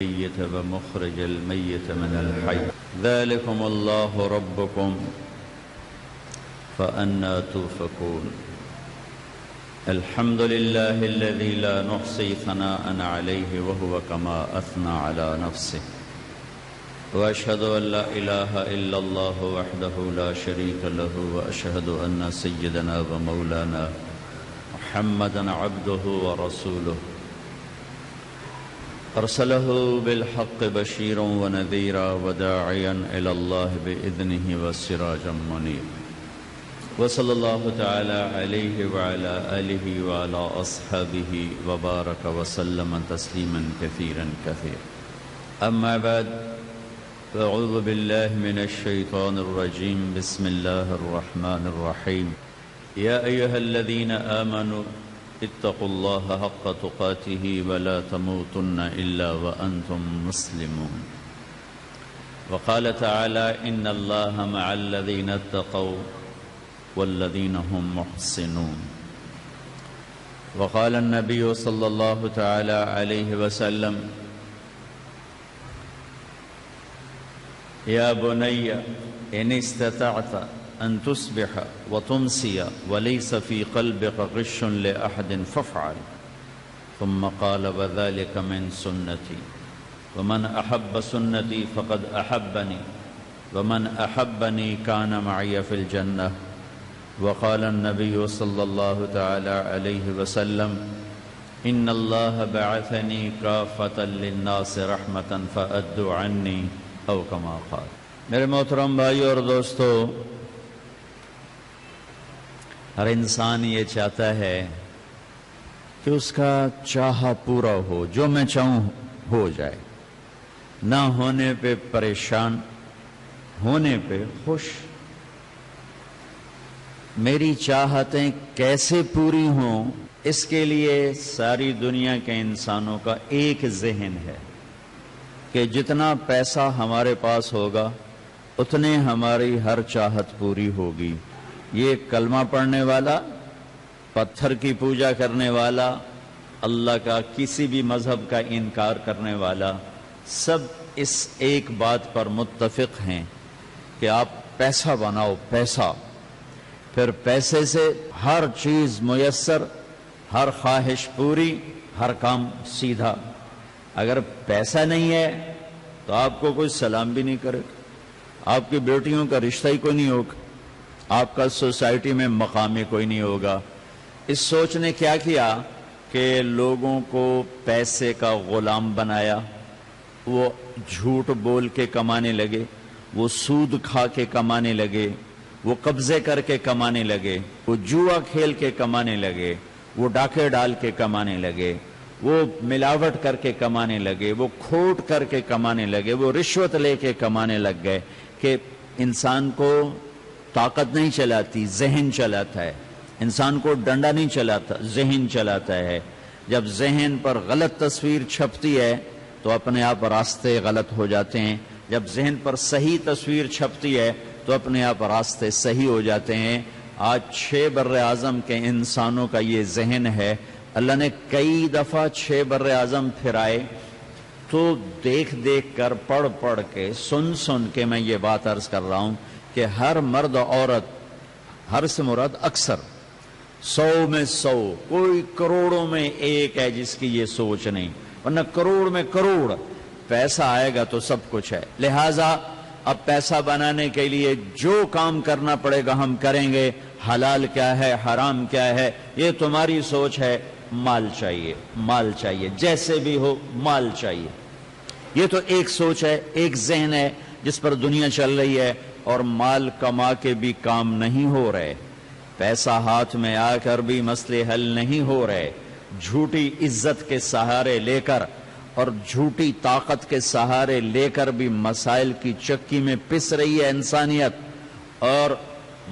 الميت ومخرج الميت من الحي ذلكم الله ربكم فأنى توفكون الحمد لله الذي لا نحصي ثناء عليه وهو كما أثنى على نفسه وأشهد أن لا إله إلا الله وحده لا شريك له وأشهد أن سيدنا ومولانا محمدا عبده ورسوله أرسله بالحق بشيرا ونذيرا وداعيا إلى الله بإذنه وسراجا منيرا وصلى الله تعالى عليه وعلى آله وعلى أصحابه وبارك وسلم تسليما كثيرا كثيرا أما بعد فأعوذ بالله من الشيطان الرجيم بسم الله الرحمن الرحيم يا أيها الذين آمنوا اتقوا الله حق تقاته ولا تموتن إلا وأنتم مسلمون وقال تعالى إن الله مع الذين اتقوا والذين هم محسنون وقال النبي صلى الله تعالى عليه وسلم يا بني إن استطعت أن تصبح وتمسي وليس في قلبك غش لأحد فافعل ثم قال وذلك من سنتي ومن أحب سنتي فقد أحبني ومن أحبني كان معي في الجنة وقال النبي صلى الله تعالى عليه وسلم إن الله بعثني كافة للناس رحمة فأدوا عني أو كما قال. میرے محترم بھائیو اور دوستو، ہر انسان یہ چاہتا ہے کہ اس کا چاہا پورا ہو، جو میں چاہوں ہو جائے، نہ ہونے پہ پریشان، ہونے پہ خوش۔ میری چاہتیں کیسے پوری ہوں، اس کے لیے ساری دنیا کے انسانوں کا ایک ذہن ہے کہ جتنا پیسہ ہمارے پاس ہوگا اتنے ہماری ہر چاہت پوری ہوگی۔ یہ کلمہ پڑھنے والا، پتھر کی پوجا کرنے والا، اللہ کا کسی بھی مذہب کا انکار کرنے والا، سب اس ایک بات پر متفق ہیں کہ آپ پیسہ بناؤ، پیسہ، پھر پیسے سے ہر چیز میسر، ہر خواہش پوری، ہر کام سیدھا۔ اگر پیسہ نہیں ہے تو آپ کو کوئی سلام بھی نہیں کرے گا، آپ کی بیٹیوں کا رشتہ ہی کوئی نہیں ہوگا، آپ کا سوسائٹی میں مقام ہی کوئی نہیں ہوگا۔ اس سوچ نے کیا کیا کہ لوگوں کو پیسے کا غلام بنایا، وہ جھوٹ بول کے کمانے لگے، وہ سود کھا کے کمانے لگے، وہ قبضے کر کے کمانے لگے، وہ جوا کھیل کے کمانے لگے، وہ ڈاکے ڈال کے کمانے لگے، وہ ملاوٹ کر کے کمانے لگے، وہ کھوٹ کر کے کمانے لگے، وہ رشوت لے کے کمانے لگ گئے کہ انسان کو طاقت نہیں چلاتی، ذہن چلاتا ہے۔ انسان کو ڈنڈا نہیں چلاتا، ذہن چلاتا ہے۔ جب ذہن پر غلط تصویر چھپتی ہے تو اپنے آپ راستے غلط ہو جاتے ہیں، جب ذہن پر صحیح تصویر چھپتی ہے تو اپنے آپ راستے صحیح ہو جاتے ہیں۔ آج 6 بر اعظم کے انسانوں کا یہ ذہن ہے۔ اللہ نے کئی دفعہ 6 بر اعظم پھرائے تو دیکھ دیکھ کر، پڑھ پڑھ کے، سن کے میں یہ بات عرض کر رہا ہوں کہ ہر مرد عورت، ہر سے مراد اکثر، 100 میں 100، کوئی کروڑوں میں ایک ہے جس کی یہ سوچ نہیں، ورنہ کروڑ میں کروڑ پیسہ آئے گا تو سب کچھ ہے۔ لہٰذا اب پیسہ بنانے کے لیے جو کام کرنا پڑے گا ہم کریں گے۔ حلال کیا ہے، حرام کیا ہے، یہ تمہاری سوچ ہے۔ مال چاہیے، مال چاہیے، جیسے بھی ہو مال چاہیے۔ یہ تو ایک سوچ ہے، ایک ذہن ہے جس پر دنیا چل رہی ہے، اور مال کما کے بھی کام نہیں ہو رہے، پیسہ ہاتھ میں آ کر بھی مسئلے حل نہیں ہو رہے۔ جھوٹی عزت کے سہارے لے کر اور جھوٹی طاقت کے سہارے لے کر بھی مسائل کی چکی میں پس رہی ہے انسانیت، اور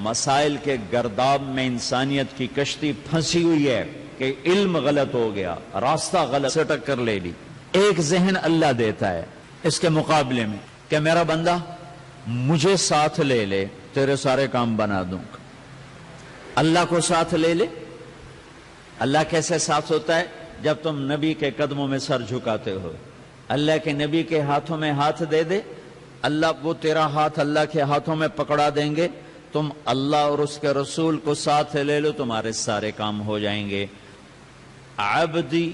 مسائل کے گرداب میں انسانیت کی کشتی پھنسی ہوئی ہے کہ علم غلط ہو گیا، راستہ غلط سے ٹکر لے لی۔ ایک ذہن اللہ دیتا ہے اس کے مقابلے میں کہ میرا بندہ مجھے ساتھ لے لے، تیرے سارے کام بنا دوں گا۔ اللہ کو ساتھ لے لے۔ اللہ کیسے ساتھ ہوتا ہے؟ جب تم نبی کے قدموں میں سر جھکاتے ہو، اللہ کے نبی کے ہاتھوں میں ہاتھ دے دے، اللہ وہ تیرا ہاتھ اللہ کے ہاتھوں میں پکڑا دیں گے، تم اللہ اور اس کے رسول کو ساتھ لے لو، تمہارے سارے کام ہو جائیں گے۔ عبدی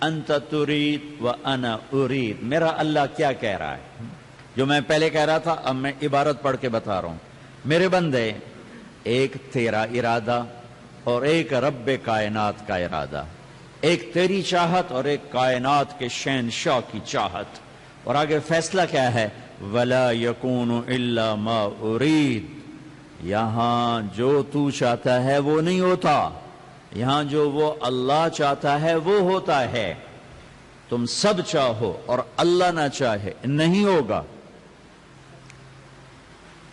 انت ترید و انا ارید، میرا اللہ کیا کہہ رہا ہے؟ جو میں پہلے کہہ رہا تھا اب میں عبارت پڑھ کے بتا رہا ہوں۔ میرے بندے، ایک تیرا ارادہ اور ایک رب کائنات کا ارادہ، ایک تیری چاہت اور ایک کائنات کے شہنشاہ کی چاہت، اور آگے فیصلہ کیا ہے؟ وَلَا يَكُونُ إِلَّا مَا أُرِيد، یہاں جو تو چاہتا ہے وہ نہیں ہوتا، یہاں جو وہ اللہ چاہتا ہے وہ ہوتا ہے۔ تم سب چاہو اور اللہ نہ چاہے نہیں ہوگا،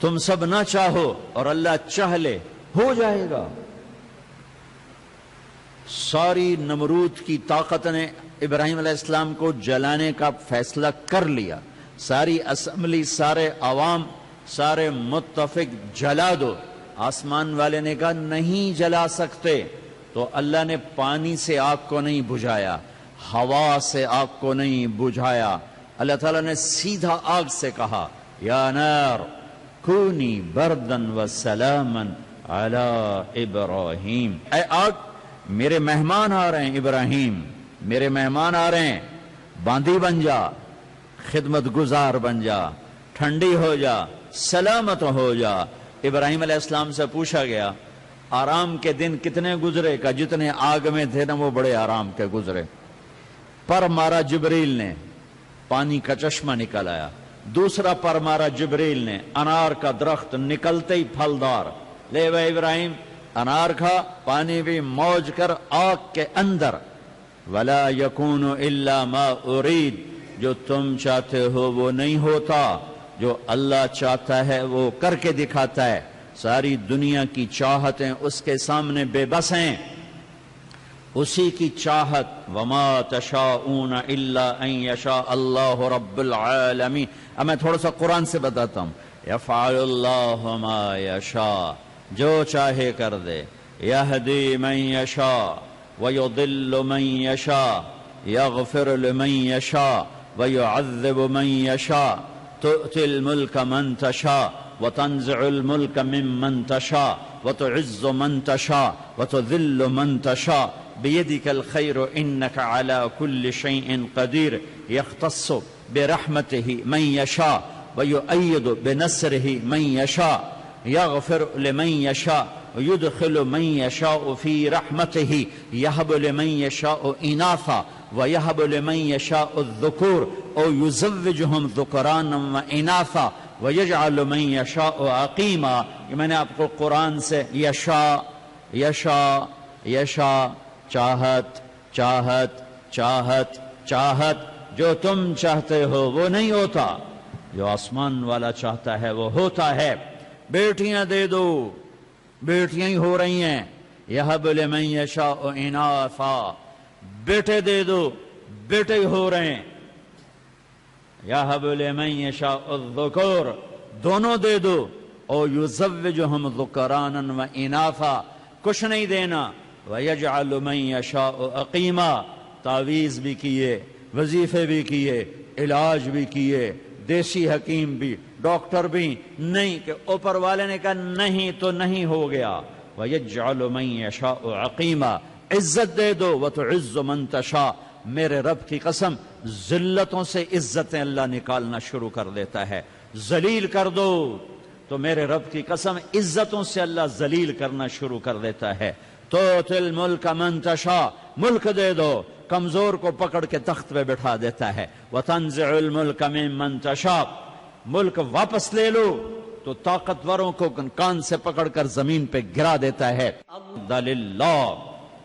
تم سب نہ چاہو اور اللہ چاہ لے ہو جائے گا۔ ساری نمرود کی طاقت نے ابراہیم علیہ السلام کو جلانے کا فیصلہ کر لیا، ساری اسمبلی، سارے عوام، سارے متفق جلا دو۔ آسمان والے نے کہا نہیں جلا سکتے، تو اللہ نے پانی سے آگ کو نہیں بجھایا، ہوا سے آگ کو نہیں بجھایا، اللہ تعالیٰ نے سیدھا آگ سے کہا یا نار کونی بردن و سلاما علی ابراہیم، اے آگ میرے مہمان آ رہے ہیں، ابراہیم میرے مہمان آ رہے ہیں، باندی بن جا، خدمت گزار بن جا، ٹھنڈی ہو جا، سلامت ہو جا۔ ابراہیم علیہ السلام سے پوچھا گیا آرام کے دن کتنے گزرے؟ کا جتنے آگ میں تھے نا وہ بڑے آرام کے گزرے۔ پر مارا جبریل نے، پانی کا چشمہ نکل آیا۔ دوسرا پر مارا جبریل نے، انار کا درخت نکلتے ہی پھلدار، لے بھائی ابراہیم انار کھا، پانی بھی موج کر آگ کے اندر۔ وَلَا يَكُونُ إِلَّا مَا أُرِيد، جو تم چاہتے ہو وہ نہیں ہوتا، جو اللہ چاہتا ہے وہ کر کے دکھاتا ہے۔ ساری دنیا کی چاہتیں اس کے سامنے بے بس ہیں، اسی کی چاہت۔ وَمَا تَشَاءُونَ إِلَّا أَن يَشَاءَ اللَّهُ رَبُّ الْعَالَمِينَ۔ اب میں تھوڑا سا قرآن سے بتاتا ہوں۔ يَفْعَلُ اللَّهُ مَا يَشَاءُ، جو چاہے کر دے۔ يَهْدِي مَن يَشَاءُ وَيُضِلُّ مَن يَشَاءُ يَغْفِرُ لِمَن يَشَاءُ وَيُعَذِّبُ مَن يَشَاءُ تُؤْتِي الْمُلْكَ مَن تَشَاءُ وَتَنزِعُ الْمُلْكَ مِمَّن تَشَاءُ وَتُعِزُّ مَن تَشَاءُ وَتُذِلُّ مَن تَشَاءُ بِيَدِكَ الْخَيْرُ إِنَّكَ عَلَى كُلِّ شَيْءٍ قَدِيرٌ يَخْتَصُّ بِرَحْمَتِهِ مَن يَشَاءُ وَيُؤَيِّدُ بِنَصْرِهِ مَن يَشَاءُ يغفر لمن يشاء ويدخل من يشاء في رحمته يهب لمن يشاء إناثا ويهب لمن يشاء الذكور أو يزوجهم ذكرانا وإناثا ويجعل من يشاء عقيما۔ یہ میں نے آپ کو قرآن سے یشاء یشاء یشاء، چاہت چاہت چاہت چاہت، جو تم چاہتے ہو وہ نہیں ہوتا، جو آسمان والا چاہتا ہے وہ ہوتا ہے۔ بیٹیاں دے دو، بیٹیاں ہی ہو رہی ہیں۔ یہب لمن یشاء اناثا، بیٹے دے دو، بیٹے ہی ہو رہے ہیں۔ یہب لمن یشاء الذکور، دونوں دے دو۔ او یزوجہم ذکرانا و اناثا، کچھ نہیں دینا۔ ویجعل من یشاء عقیما، تعویذ بھی کیے، وظیفے بھی کیے، علاج بھی کیے، دیسی حکیم بھی، ڈاکٹر بھی نہیں، کہ اوپر والے نے کہا نہیں تو نہیں ہو گیا۔ وَيَجْعَلُ مَن يَشَاءُ عَقِيمًا، عزت دے دو۔ وَتُعِزُّ مَن تَشَاءُ، میرے رب کی قسم ذلتوں سے عزتیں اللہ نکالنا شروع کر دیتا ہے۔ ذلیل کر دو تو میرے رب کی قسم عزتوں سے اللہ ذلیل کرنا شروع کر دیتا ہے۔ تُؤْتِي الْمُلْكَ مَن تَشَاءُ، ملک دے دو، کمزور کو پکڑ کے تخت پہ بٹھا دیتا ہے۔ وَتَنزِعُ الْمُلْكَ مِمَّن تَشَاءُ، ملک واپس لے لو تو طاقتوروں کو کان سے پکڑ کر زمین پہ گرا دیتا ہے۔ للہ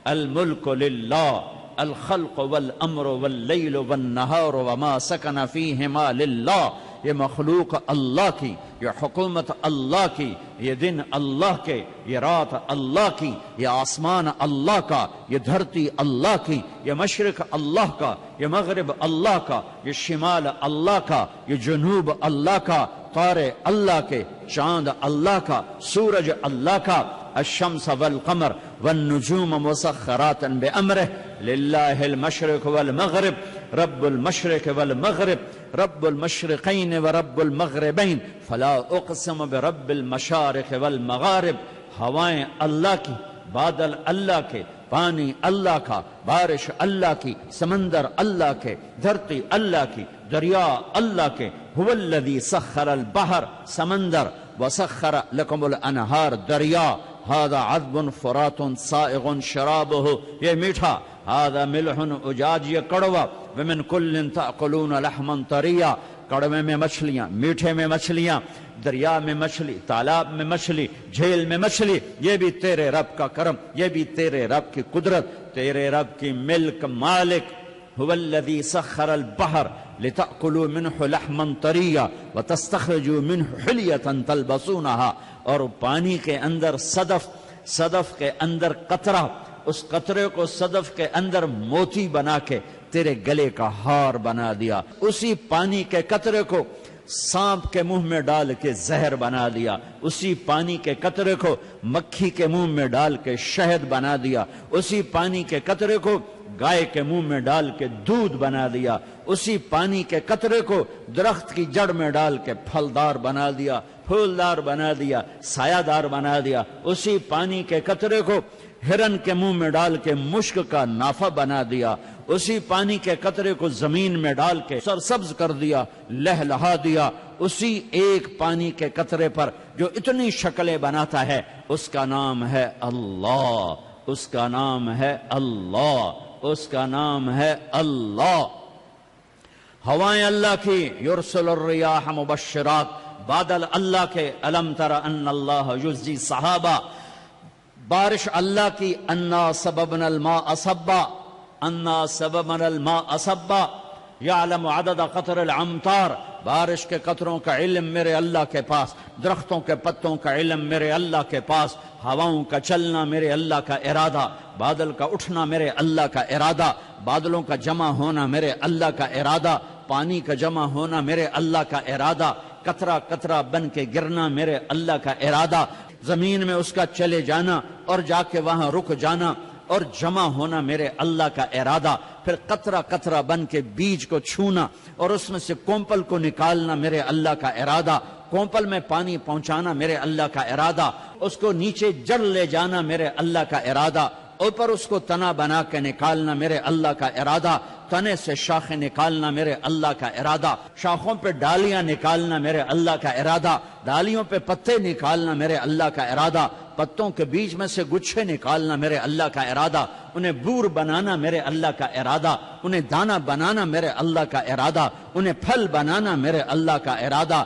الملک للہ الخلق والامر واللیل والنہار وما سکن فیہما للہ، یہ مخلوق اللہ کی، یہ حکومت اللہ کی، یہ دن اللہ کے، یہ رات اللہ کی، یہ آسمان اللہ کا، یہ دھرتی اللہ کی، یہ مشرق اللہ کا، یہ مغرب اللہ کا، یہ شمال اللہ کا، یہ جنوب اللہ کا، تارے اللہ کے، چاند اللہ کا، سورج اللہ کا۔ الشمس والقمر والنجوم مسخرات بأمره للہ المشرق والمغرب رب المشرق والمغرب رب المشرقین و رب المغربین فلا اقسم برب المشارق والمغارب. ہوائیں اللہ کی، بادل اللہ کے، پانی اللہ کا، بارش اللہ کی، سمندر اللہ کے، دھرتی اللہ کی، دریا اللہ کے. هو الذی سخر البحر سمندر وسخر لکم الانہار دریا. هذا عذب فرات سائغ شرابہ یہ میٹھا، هذا ملح اجاج یہ کڑوا. ومن کل تأکلون لحما طریا کڑوے میں مچھلیاں، میٹھے میں مچھلیاں، دریا میں مچھلی، تالاب میں مچھلی، جھیل میں مچھلی. یہ بھی تیرے رب کا کرم، یہ بھی تیرے رب کی قدرت، تیرے رب کی ملک مالک. هو الذی سخر البحر لتأکلوا منہ لحما طریا وتستخرجوا منہ حلیۃ تلبسونہا. اور پانی کے اندر صدف کے اندر قطرہ، اس قطرے کو صدف کے اندر موتی بنا کے تیرے گلے کا ہار بنا دیا. اسی پانی کے قطرے کو سانپ کے منہ میں ڈال کے زہر بنا دیا. اسی پانی کے قطرے کو مکھی کے منہ میں ڈال کے شہد بنا دیا. اسی پانی کے قطرے کو گائے کے منہ میں ڈال کے دودھ بنا دیا. اسی پانی کے قطرے کو درخت کی جڑ میں ڈال کے پھلدار بنا دیا، پھولدار بنا دیا، سایہ دار بنا دیا. اسی پانی کے قطرے کو ہرن کے منہ میں ڈال کے مشک کا نافہ بنا دیا. اسی پانی کے قطرے کو زمین میں ڈال کے سرسبز کر دیا، لہلہا دیا. اسی ایک پانی کے قطرے پر جو اتنی شکلیں بناتا ہے، اس کا نام ہے اللہ، اس کا نام ہے اللہ، اس کا نام ہے اللہ. ہوائیں اللہ کی، یرسل الریاح مبشرات، بادل اللہ کے، الم تر ان اللہ یزجی صحابہ، بارش اللہ کی، انا سببنا الماء صبا، انا سببنا الماء صبا، یعلم عدد قطر الامطار، بارش کے قطروں کا علم میرے اللہ کے پاس، درختوں کے پتوں کا علم میرے اللہ کے پاس، ہواؤں کا چلنا میرے اللہ کا ارادہ، بادل کا اٹھنا میرے اللہ کا ارادہ، بادلوں کا جمع ہونا میرے اللہ کا ارادہ، پانی کا جمع ہونا میرے اللہ کا ارادہ، قطرہ قطرہ بن کے گرنا میرے اللہ کا ارادہ، زمین میں اس کا چلے جانا اور جا کے وہاں رک جانا اور جمع ہونا میرے اللہ کا ارادہ، پھر قطرہ قطرہ بن کے بیج کو چھونا اور اس میں سے کومپل کو نکالنا میرے اللہ کا ارادہ، کومپل میں پانی پہنچانا میرے اللہ کا ارادہ، اس کو نیچے جڑ لے جانا میرے اللہ کا ارادہ، اوپر اس کو تنا بنا کے نکالنا میرے اللہ کا ارادہ، تنے سے شاخیں نکالنا میرے اللہ کا ارادہ، شاخوں پہ ڈالیاں نکالنا میرے اللہ کا ارادہ، ڈالیوں پہ پتے نکالنا میرے اللہ کا ارادہ، پتوں کے بیچ میں سے گچھے نکالنا میرے اللہ کا ارادہ، انہیں بور بنانا میرے اللہ کا ارادہ، انہیں دانہ بنانا میرے اللہ کا ارادہ، انہیں پھل بنانا میرے اللہ کا ارادہ.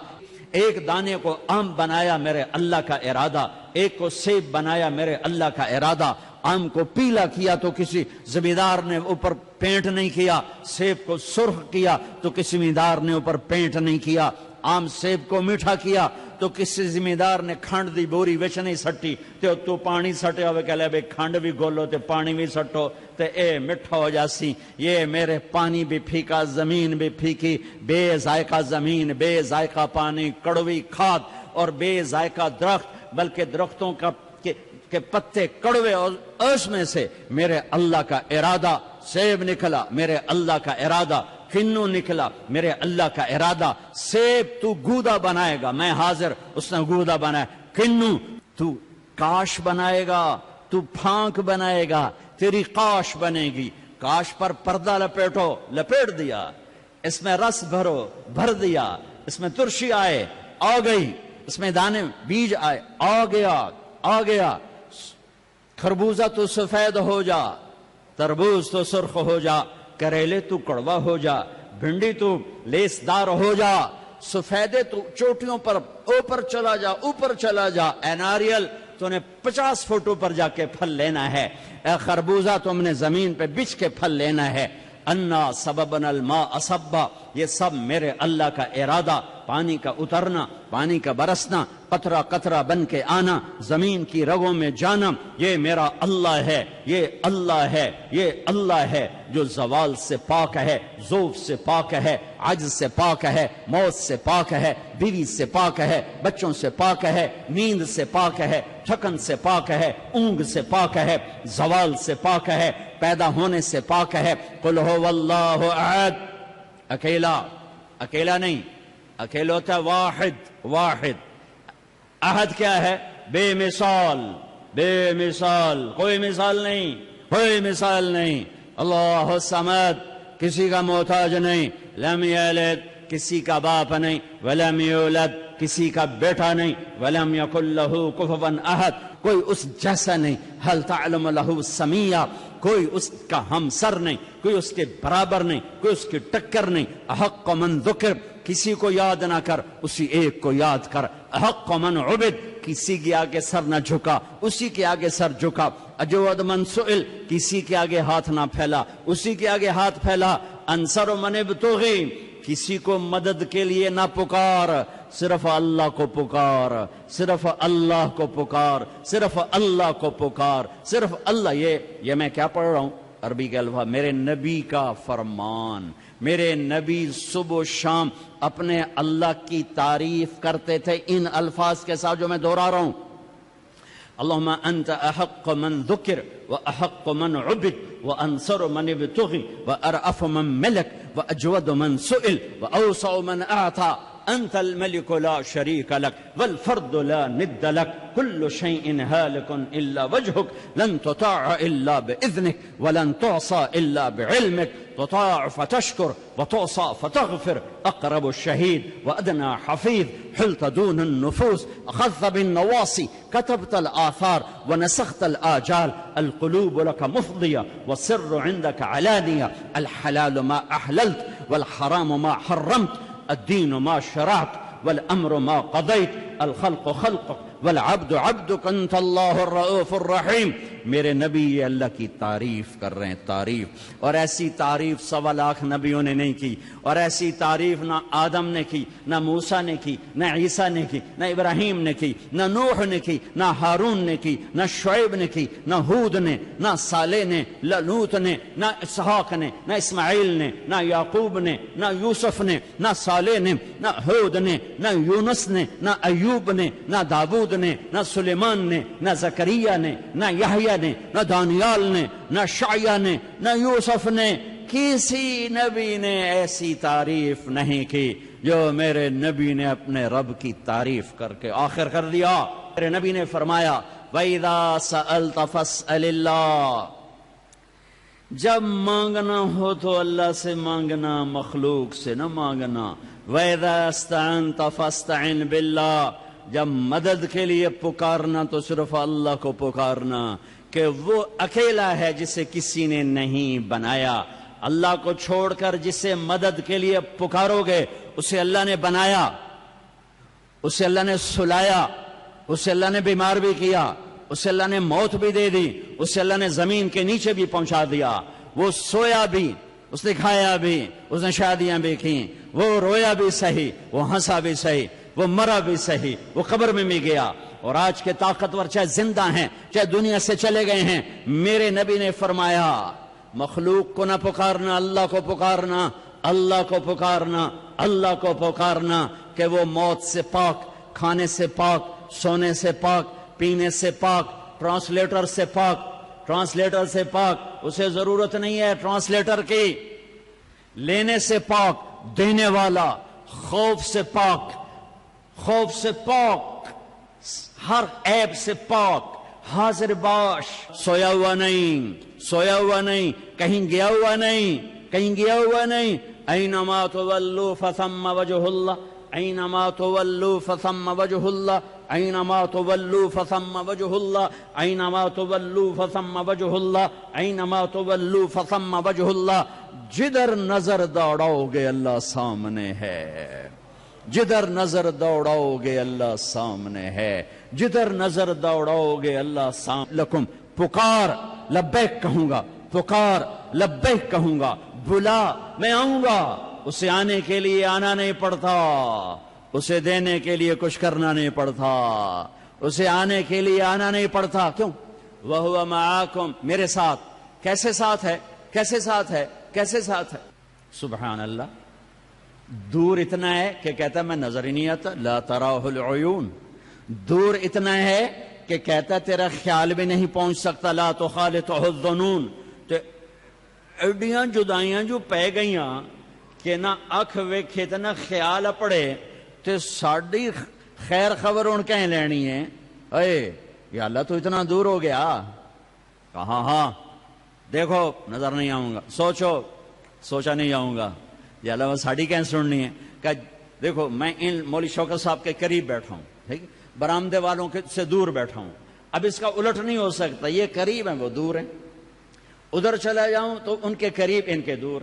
ایک دانے کو آم بنایا میرے اللہ کا ارادہ، ایک کو سیب بنایا میرے اللہ کا ارادہ. آم کو پیلا کیا تو کسی زمیندار نے اوپر پینٹ نہیں کیا، سیب کو سرخ کیا تو کسی زمیندار نے اوپر پینٹ نہیں کیا. آم سیب کو میٹھا کیا تو کسی زمیندار نے کھنڈ دی بوری وچ نہیں سٹی تے تو پانی سٹیا ہوئے کہہ لے بے کھنڈ بھی گولو تے پانی بھی سٹو تے اے مٹھا ہو جاسی. یہ میرے پانی بھی پھیکا، زمین بھی پھیکی، بے ذائقہ زمین، بے ذائقہ پانی، کڑوی کھاد اور بے ذائقہ درخت، بلکہ درختوں کے پتے کڑوے، اور اس میں سے میرے اللہ کا ارادہ. سیب نکلا میرے اللہ کا ارادہ، کنو نکلا میرے اللہ کا ارادہ. سیب تو گودا بنائے گا، میں حاضر، اس نے گودا بنایا. کنو تو کاش بنائے گا، تو پھانک بنائے گا، تیری کاش بنے گی. کاش پر پردہ لپیٹو، لپیٹ دیا، اس میں رس بھرو، بھر دیا، اس میں ترشی آئے، آ گئی، اس میں دانے بیج آئے، آ گیا، آ گیا. خربوزہ تو سفید ہو جا، تربوز تو سرخ ہو جا، کریلے تو کڑوا ہو جا، بھنڈی تو لیس دار ہو جا، سفیدے تو چوٹیوں پر اوپر چلا جا، اوپر چلا جا. اے ناریل تو نے 50 فٹ اوپر جا کے پھل لینا ہے. اے خربوزہ تم نے زمین پہ بچھ کے پھل لینا ہے. انا سببنا الماء صبا، یہ سب میرے اللہ کا ارادہ، پانی کا اترنا، پانی کا برسنا، قطرہ قطرہ بن کے آنا، زمین کی رگوں میں جانا، یہ میرا اللہ ہے، یہ اللہ ہے، یہ اللہ ہے جو زوال سے پاک ہے، ذوف سے پاک ہے، عجز سے پاک ہے، موت سے پاک ہے، بیوی سے پاک ہے، بچوں سے پاک ہے، نیند سے پاک ہے، تھکن سے پاک ہے، اونگ سے پاک ہے، زوال سے پاک ہے، پیدا ہونے سے پاک ہے۔ قل هو اللہ احد، اکیلا، اکیلا نہیں، اکیلا ہوتا ہے واحد، واحد۔ احد کیا ہے؟ بے مثال، بے مثال، کوئی مثال نہیں، کوئی مثال نہیں۔ اللہ الصمد، کسی کا محتاج نہیں، لم یلد، کسی کا باپ نہیں، ولم یولد، کسی کا بیٹا نہیں، ولم یکن لہ کفوا احد، کوئی اس جیسا نہیں، هل تعلم لہ سمیہ، کوئی اس کا ہمسر نہیں، کوئی اس کے برابر نہیں، کوئی اس کی ٹکر نہیں۔ احق من ذکر، کسی کو یاد نہ کر، اسی ایک کو یاد کر۔ احق من عبد، کسی کے آگے سر نہ جھکا، اسی کے آگے سر جھکا۔ اجود من سئل، کسی کے آگے ہاتھ نہ پھیلا، اسی کے آگے ہاتھ پھیلا۔ انصر من ابتغی، کسی کو مدد کے لیے نہ پکار، صرف اللہ کو پکار، صرف اللہ کو پکار، صرف اللہ کو پکار، صرف اللہ۔ یہ میں کیا پڑھ رہا ہوں؟ عربی کے الفاظ، میرے نبی کا فرمان۔ میرے نبی صبح و شام اپنے اللہ کی تعریف کرتے تھے ان الفاظ کے ساتھ جو میں دہرا رہا ہوں۔ اللہم انت احق من ذکر واحق من عبد وانصر من ابتغی وارأف من ملک واجود من سئل واوسع من اعطى انت الملك لا شريك لك والفرد لا ند لك كل شيء هالك الا وجهك لن تطاع الا باذنك ولن تعصى الا بعلمك تطاع فتشكر وتعصى فتغفر اقرب الشهيد وادنى حفيظ حلت دون النفوس اخذت بالنواصي كتبت الاثار ونسخت الاجال القلوب لك مفضيه والسر عندك علانيه الحلال ما احللت والحرام ما حرمت الدين ما شرعت والأمر ما قضيت الخلق خلقك والعبد عبدك انت اللہ الرؤوف الرحیم۔ میرے نبی یہ اللہ کی تعریف کر رہے ہیں، تعریف، اور ایسی تعریف 1.25 لاکھ نبیوں نے نہیں کی، اور ایسی تعریف نہ آدم نے کی، نہ موسیٰ نے کی، نہ عیسیٰ نے کی، نہ ابراہیم نے کی، نہ نوح نے کی، نہ ہارون نے کی، نہ شعیب نے کی، نہ ہود نے، نہ صالح نے، نہ لوط نے، نہ اسحاق نے، نہ اسماعیل نے، نہ یعقوب نے، نہ یوسف نے، نہ صالح نے، نہ ہود نے، نہ یونس نے، نہ ایوب نے، نہ داود نے، نہ سلیمان نے، نہ زکریا نے، نہ یحییٰ نے، نہ دانیال نے، نہ شعیہ نے، نہ یوسف نے۔ کسی نبی نے ایسی تعریف نہیں کی جو میرے نبی نے اپنے رب کی تعریف کر کے آخر کر دیا۔ میرے نبی نے فرمایا وَإِذَا سَأَلْتَ فَاسْأَلِ اللَّهِ، جب مانگنا ہو تو اللہ سے مانگنا، مخلوق سے نہ مانگنا۔ وَإِذَا اسْتَعَنْتَ فَاسْتَعِنْ بِاللَّهِ، جب مدد کے لیے پکارنا تو صرف اللہ کو پکارنا، کہ وہ اکیلا ہے جسے کسی نے نہیں بنایا۔ اللہ کو چھوڑ کر جسے مدد کے لیے پکارو گے اسے اللہ نے بنایا، اسے اللہ نے سلایا، اسے اللہ نے بیمار بھی کیا، اسے اللہ نے موت بھی دے دی، اسے اللہ نے زمین کے نیچے بھی پہنچا دیا۔ وہ سویا بھی، اس نے کھایا بھی، اس نے شادیاں بھی کی، وہ رویا بھی صحیح، وہ ہنسا بھی صحیح، وہ مرا بھی صحیح، وہ قبر میں بھی گیا۔ اور آج کے طاقتور چاہے زندہ ہیں چاہے دنیا سے چلے گئے ہیں، میرے نبی نے فرمایا مخلوق کو نہ پکارنا، اللہ کو پکارنا، اللہ کو پکارنا، اللہ کو پکارنا، کہ وہ موت سے پاک، کھانے سے پاک، سونے سے پاک، پینے سے پاک، ٹرانسلیٹر سے پاک، ٹرانسلیٹر سے پاک، اسے ضرورت نہیں ہے ٹرانسلیٹر کی، لینے سے پاک، دینے والا، خوف سے پاک، خوف سے پاک، ہر عیب سے پاک، حاضر باش، سویا ہوا نہیں، سویا ہوا نہیں، کہیں گیا ہوا نہیں، کہیں گیا ہوا نہیں۔ اینما تولوا فثم وجہ اللہ، اینما تولوا فثم وجہ اللہ، اینما تولوا فثم وجہ اللہ، اینما تولوا فثم وجہ اللہ، اینما تولوا فثم وجہ اللہ۔ جدھر نظر دوڑاؤ گے اللہ سامنے ہے، جدھر نظر دوڑاؤ گے اللہ سامنے ہے، جدھر نظر دوڑاؤ گے اللہ سامنے۔ لکم، پکار لبیک کہوں گا، پکار لبیک کہوں گا، بلا میں آؤں گا، اسے آنے کے لیے آنا نہیں پڑتا، اسے دینے کے لیے کچھ کرنا نہیں پڑتا، اسے آنے کے لیے آنا نہیں پڑتا۔ کیوں؟ وَهُوَ مَعَاكُمْ، میرے ساتھ۔ کیسے ساتھ ہے؟ کیسے ساتھ ہے؟ کیسے ساتھ ہے؟ سبحان اللہ، دور اتنا ہے کہ کہتا ہے میں نظر ہی نہیں آتا، لا تراہ العیون، دور اتنا ہے کہ کہتا ہے تیرا خیال بھی نہیں پہنچ سکتا، لا تخالطہ الظنون، تو ایڈیاں جدائیاں جو پہ گئیاں کہ نہ اکھ ویکھے تے نہ خیال پڑے، تے ساڑی خیر خبر ان کہیں لینی ہے، اے یا اللہ تو اتنا دور ہو گیا، کہا ہاں دیکھو نظر نہیں آؤں گا، سوچو سوچا نہیں آؤں گا، یا اللہ ساڑی کہیں سننی ہے، کہ دیکھو میں ان مولوی شوکت صاحب کے قریب بیٹھا ہوں، ٹھیک، برآمدے والوں سے دور بیٹھا ہوں، اب اس کا الٹ نہیں ہو سکتا، یہ قریب ہیں وہ دور ہیں، ادھر چلا جاؤں تو ان کے قریب ان کے دور،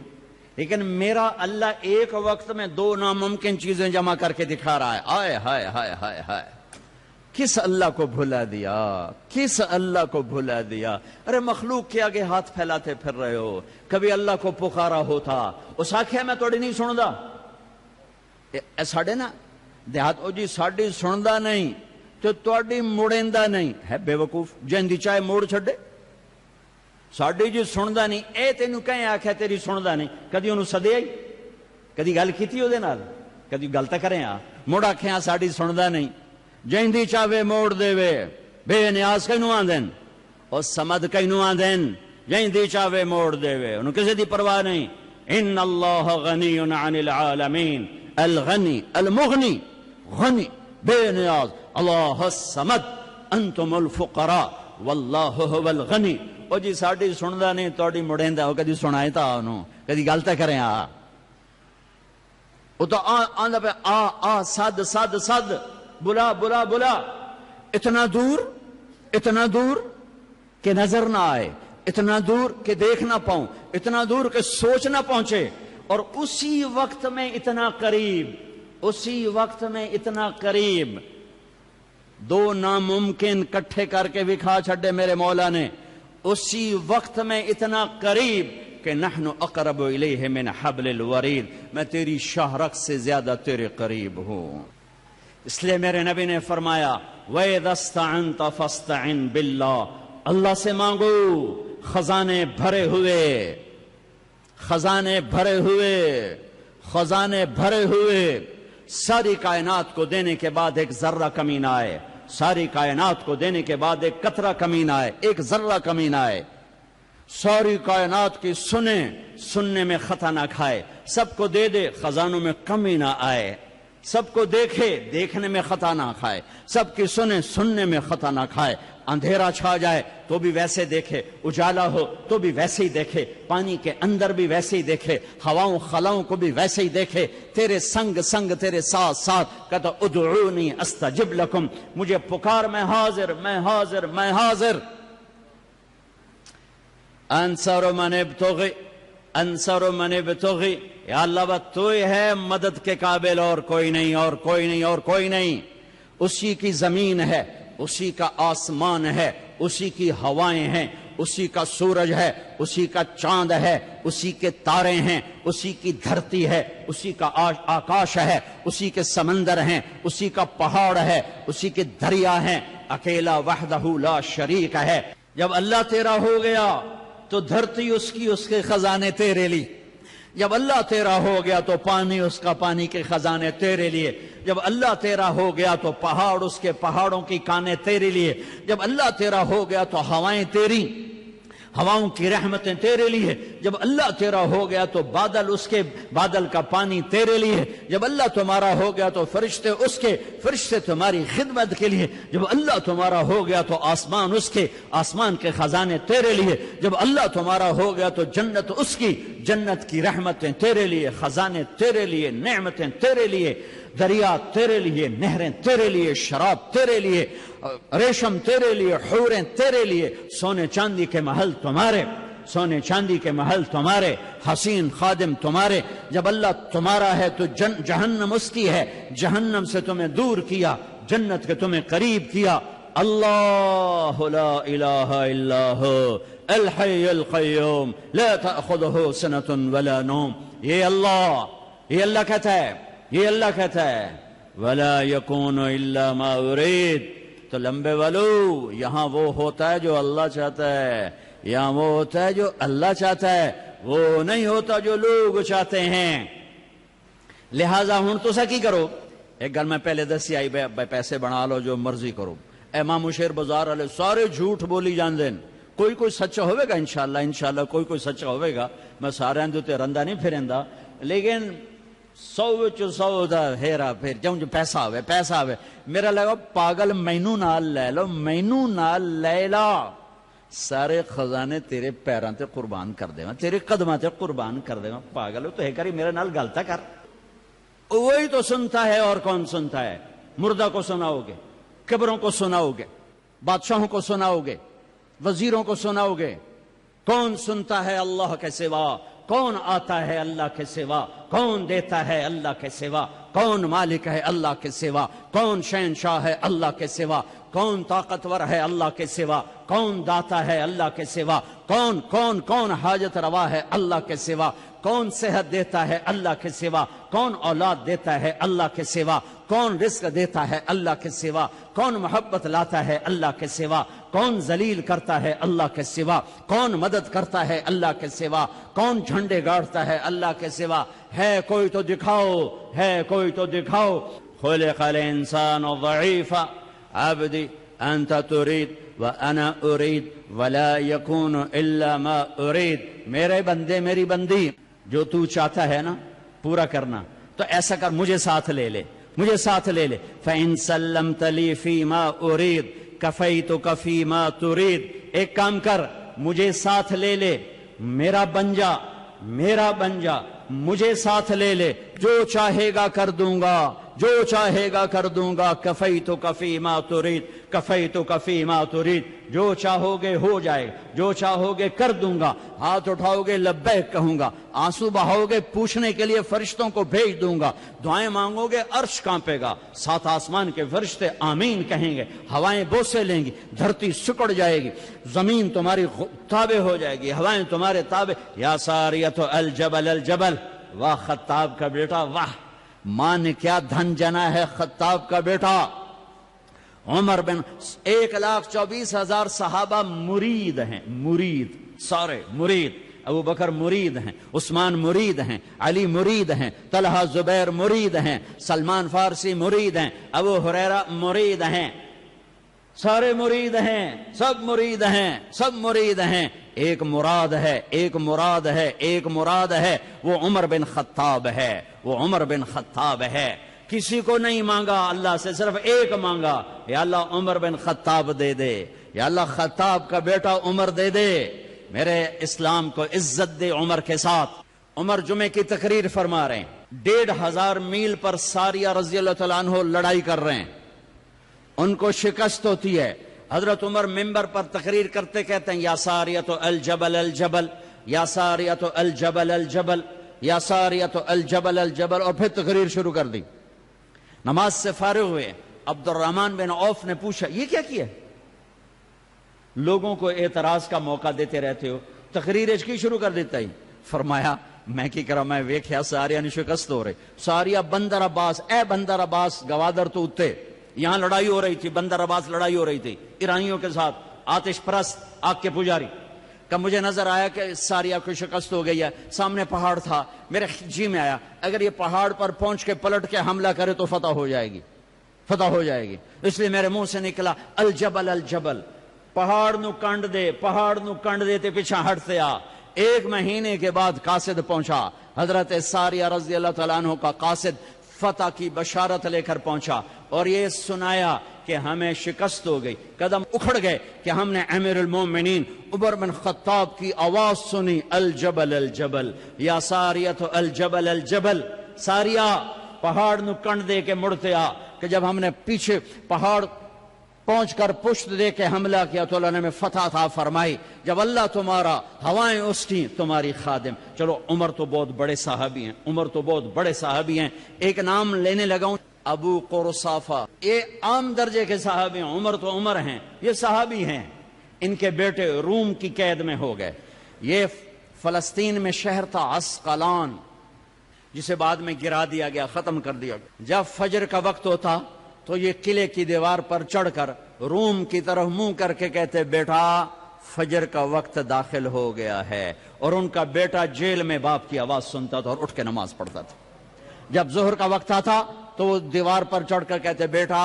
لیکن میرا اللہ ایک وقت میں دو ناممکن چیزیں جمع کر کے دکھا رہا ہے، آئے ہائے ہائے ہائے ہائے، کس اللہ کو بھلا دیا، کس اللہ کو بھلا دیا۔ ارے مخلوق کے آگے ہاتھ پھیلاتے پھر رہے ہو، کبھی اللہ کو پکارا ہوتا، اس آنکھیں میں توڑی نہیں سندا، اے ساڑے نا دیہات او جی ساڑی سندا نہیں تو توڑی مڑیندہ نہیں ہے، بے وقوف جن دی چاہے موڑ چھڑے، ساڑی جی سندا نہیں، اے تینوں کہیں آکھے تیری سندا نہیں، کدی انہوں سدے آئی، کدی گل کیتی ہو دے نال، کدی گل تک کریں موڑ آکھیں ساڑی سندا نہیں، جن دی چاہے موڑ دے وے، بے نیاز کئی نو آندین اور سمد کئی نو آندین، جن دی چاہے موڑ دے وے، انہوں کسی دی پرواہ نہیں۔ ان اللہ غنی عن العالمین، الغنی المغنی، غنی بے نیاز، اللہ الصمد، انتم الفقراء واللہ هو الغنی۔ او جی ساڑی سندا نہیں توڑی مڑیندہ ہو، کدی سنائے تا انہوں کدی گلتا کریں وہ تو آندہ پہ آ صد صد صد، بلا بلا بلا، اتنا دور کہ نظر نہ آئے، اتنا دور کہ دیکھ نہ پاؤں، اتنا دور کہ سوچ نہ پہنچے، اور اسی وقت میں اتنا قریب، اسی وقت میں اتنا قریب، دو ناممکن کٹھے کر کے دکھا چھڑے میرے مولا نے، اسی وقت میں اتنا قریب کہ نحن اقرب الیہ من حبل الورید، میں تیری شاہرگ سے زیادہ تیرے قریب ہوں۔ اس لیے میرے نبی نے فرمایا وَإِذَا اسْتَعَنْتَ فَاسْتَعِنْ بِاللَّهِ، اللہ سے مانگو، خزانے بھرے ہوئے، خزانے بھرے ہوئے، خزانے بھرے ہوئے، ساری کائنات کو دینے کے بعد ایک ذرہ کمی نہ آئے، ساری کائنات کو دینے کے بعد ایک قطرہ کمی نہ آئے، ایک ذرہ کمی نہ آئے، ساری کائنات کی سننے میں خطا نہ کھائے، سب کو دے دے خزانوں میں کمی نہ آئے، سب کو دیکھے دیکھنے میں خطا نہ کھائے، سب کی سننے میں خطا نہ کھائے، اندھیرا چھا جائے تو بھی ویسے دیکھے، اجالا ہو تو بھی ویسے ہی دیکھے، پانی کے اندر بھی ویسے ہی دیکھے، ہواؤں خلاؤں کو بھی ویسے ہی دیکھے، تیرے سنگ سنگ تیرے ساتھ ساتھ، کہتا ادعونی استجب لکم، مجھے پکار میں حاضر میں حاضر میں حاضر۔ انصر من ابتغی، انصر من ابتغی، یا اللہ بات تو ہی ہے مدد کے قابل، اور کوئی نہیں اور کوئی نہیں اور کوئی نہیں، اسی کی زمین ہے، اسی کا آسمان ہے، اسی کی ہوائیں ہیں، اسی کا سورج ہے، اسی کا چاند ہے، اسی کے تارے ہیں، اسی کی دھرتی ہے، اسی کا آکاش ہے، اسی کے سمندر ہیں، اسی کا پہاڑ ہے، اسی کے دریا ہیں، اکیلا وحدہ لا شریک ہے۔ جب اللہ تیرا ہو گیا تو دھرتی اس کی، اس کے خزانے تیرے لیے، جب اللہ تیرا ہو گیا تو پانی اس کا، پانی کے خزانے تیرے لیے، جب اللہ تیرا ہو گیا تو پہاڑ اس کے، پہاڑوں کی کانیں تیرے لیے، جب اللہ تیرا ہو گیا تو ہوائیں تیری، ہواؤں کی رحمتیں تیرے لیے، جب اللہ تیرا ہو گیا تو بادل اس کے، بادل کا پانی تیرے لیے، جب اللہ تمہارا ہو گیا تو فرشتے اس کے، فرشتے تمہاری خدمت کے لیے، جب اللہ تمہارا ہو گیا تو آسمان اس کے، آسمان کے خزانے تیرے لیے، جب اللہ تمہارا ہو گیا تو جنت اس کی، جنت کی رحمتیں تیرے لیے، خزانے تیرے لیے، نعمتیں تیرے لیے، دریا تیرے لیے، نہریں تیرے لیے، شراب تیرے لیے، ریشم تیرے لیے، حوریں تیرے لیے، سونے چاندی کے محل تمہارے، سونے چاندی کے محل تمہارے، حسین خادم تمہارے۔ جب اللہ تمہارا ہے تو جہنم اس کی ہے، جہنم سے تمہیں دور کیا، جنت کے تمہیں قریب کیا۔ اللہ لا الہ الا ہو الحی القیوم لا تأخذہ سنۃ ولا نوم، یہ اللہ یہ اللہ کہتا ہے، یہ اللہ کہتا ہے وَلَا يَكُونُ إِلَّا مَا أُرِيدُ۔ تو لمبے والو، یہاں وہ ہوتا ہے جو اللہ چاہتا ہے، یہاں وہ ہوتا ہے جو اللہ چاہتا ہے، وہ نہیں ہوتا جو لوگ چاہتے ہیں۔ لہذا ہوں تسا کی کرو، ایک گل میں پہلے دسی آئی بے پیسے بنا لو جو مرضی کرو۔ امام شیر بازار والے سارے جھوٹ بولی جان دین، کوئی سچا ہوئے گا انشاءاللہ کوئی سچا ہوئے گا، میں سارے دے رندہ نہیں پھرندا، لیکن 100 دا ہیرا پھر جو پیسہ ہوئے میرا لگا پاگل مینو نال لے لو، مینو نال لے لا، سارے خزانے تیرے پیران تے قربان کر دے گا، تیرے قدمہ تے قربان کر دے گا، پاگل ہو تو ہے کری میرے نال گلتا کر۔ وہی تو سنتا ہے، اور کون سنتا ہے؟ مردہ کو سناؤ گے، قبروں کو سناؤ گے، بادشاہوں کو سناؤ گے، وزیروں کو سناؤ گے، کون سنتا ہے اللہ کے سوا؟ کون آتا ہے اللہ کے سوا؟ کون دیتا ہے اللہ کے سوا؟ کون مالک ہے اللہ کے سوا؟ کون شہنشاہ ہے اللہ کے سوا؟ کون طاقتور ہے اللہ کے سوا؟ کون داتا ہے اللہ کے سوا؟ کون حاجت روا ہے اللہ کے سوا؟ کون صحت دیتا ہے اللہ کے سوا؟ کون اولاد دیتا ہے اللہ کے سوا؟ کون رزق دیتا ہے اللہ کے سوا؟ کون محبت لاتا ہے اللہ کے سوا؟ کون ذلیل کرتا ہے اللہ کے سوا؟ کون مدد کرتا ہے اللہ کے سوا؟ کون جھنڈے گاڑتا ہے اللہ کے سوا؟ ہے کوئی تو دکھاؤ، ہے کوئی تو دکھاؤ۔ خلق الانسان ضعیفا عبدی انت ترید وانا ارید ولا یکون الا ما ارید۔ میرے بندے، میری بندی، جو تو چاہتا ہے نا پورا کرنا، تو ایسا کر، مجھے ساتھ لے لے، مجھے ساتھ لے لے۔ فَإِن سَلَّمْتَ لِي فِي مَا أُرِيد كَفَيْتُكَ فِي مَا تُرِيد۔ ایک کام کر، مجھے ساتھ لے لے، میرا بن جا، میرا بن جا، مجھے ساتھ لے لے، جو چاہے گا کر دوں گا، جو چاہے گا کر دوں گا۔ کفیتک فی ما ترید، کفیتک فی ما ترید، جو چاہو گے ہو جائے، جو چاہو گے کر دوں گا۔ ہاتھ اٹھاؤ گے لبیک کہوں گا، آنسو بہاؤ گے پوچھنے کے لیے فرشتوں کو بھیج دوں گا، دعائیں مانگو گے عرش کانپے گا، 7 آسمان کے فرشتے آمین کہیں گے، ہوائیں بوسے لیں گی، دھرتی سکڑ جائے گی، زمین تمہاری تابع ہو جائے گی، ہوائیں تمہارے تابع۔ یا ساریۃ الجبل الجبل، واہ خطاب کا بیٹا واہ، ماں نے کیا دھن جنا ہے خطاب کا بیٹا۔ عمر بن 1,24,000 صحابہ مرید ہیں، مرید، سارے مرید۔ ابو بکر مرید ہیں، عثمان مرید ہیں، علی مرید ہیں، طلحہ زبیر مرید ہیں، سلمان فارسی مرید ہیں، ابو ہریرہ مرید ہیں، سارے مرید ہیں، سب مرید ہیں، سب مرید ہیں۔ ایک مراد ہے، ایک مراد ہے، ایک مراد ہے، وہ عمر بن خطاب ہے، وہ عمر بن خطاب ہے۔ کسی کو نہیں مانگا اللہ سے، صرف ایک مانگا، یا اللہ عمر بن خطاب دے دے، یا اللہ خطاب کا بیٹا عمر دے دے، میرے اسلام کو عزت دے عمر کے ساتھ۔ عمر جمعے کی تقریر فرما رہے ہیں، 1,500 میل پر ساریہ رضی اللہ تعالیٰ عنہ لڑائی کر رہے ہیں، ان کو شکست ہوتی ہے۔ حضرت عمر ممبر پر تقریر کرتے کہتے ہیں یا ساریۃ الجبل الجبل، یا ساریۃ الجبل الجبل، یا ساریۃ الجبل الجبل، اور پھر تقریر شروع کر دی۔ نماز سے فارغ ہوئے، عبد الرحمن بن عوف نے پوچھا یہ کیا کیا؟ لوگوں کو اعتراض کا موقع دیتے رہتے ہو، تقریر کی شروع کر دیتا ہی۔ فرمایا میں کی کرا، میں ویکھیا ساریہ نے شکست ہو رہی، ساریہ بندر عباس، اے بندر عباس گوادر تو اتے، یہاں لڑائی ہو رہی تھی، بندر عباس لڑائی ہو رہی تھی ایرانیوں کے ساتھ، آتش پرست آگ کے پجاری۔ کہ مجھے نظر آیا کہ ساریہ کو شکست ہو گئی ہے، سامنے پہاڑ تھا، میرے جی میں آیا اگر یہ پہاڑ پر پہنچ کے پلٹ کے حملہ کرے تو فتح ہو جائے گی، فتح ہو جائے گی، اس لیے میرے منہ سے نکلا الجبل الجبل، پہاڑ نو کنڈ دے، پہاڑ نو کنڈ دے تے پیچھا ہٹتے آ۔ 1 مہینے کے بعد قاصد پہنچا، حضرت ساریہ رضی اللہ تعالیٰ عنہ کا قاصد فتح کی بشارت لے کر پہنچا اور یہ سنایا کہ ہمیں شکست ہو گئی۔ قدم اکھڑ گئے کہ ہم نے امیر المومنین عمر بن خطاب کی آواز سنی، الجبل الجبل، یا ساریۃ الجبل الجبل، ساریہ پہاڑ نو کنڈ دے کے مڑتے آ۔ کہ جب ہم نے پیچھے پہاڑ پہنچ کر پشت دے کے حملہ کیا تو اللہ نے ہمیں فتح عطا فرمائی۔ جب اللہ تمہارا، ہوائیں اس کی تمہاری خادم۔ چلو عمر تو بہت بڑے صحابی ہیں، عمر تو بہت بڑے صحابی ہیں۔ ایک نام لینے لگا ہوں، ابو قرصافہ، یہ عام درجے کے صحابی ہیں، عمر تو عمر ہیں، یہ صحابی ہیں۔ ان کے بیٹے روم کی قید میں ہو گئے۔ یہ فلسطین میں شہر تھا عسقلان، جسے بعد میں گرا دیا گیا، ختم کر دیا گیا۔ جب فجر کا وقت ہوتا تو یہ قلعے کی دیوار پر چڑھ کر روم کی طرف منہ کر کے کہتے بیٹا فجر کا وقت داخل ہو گیا ہے، اور ان کا بیٹا جیل میں باپ کی آواز سنتا تھا اور اٹھ کے نماز پڑھتا تھا۔ جب ظہر کا وقت آتا تو وہ دیوار پر چڑھ کر کہتے بیٹا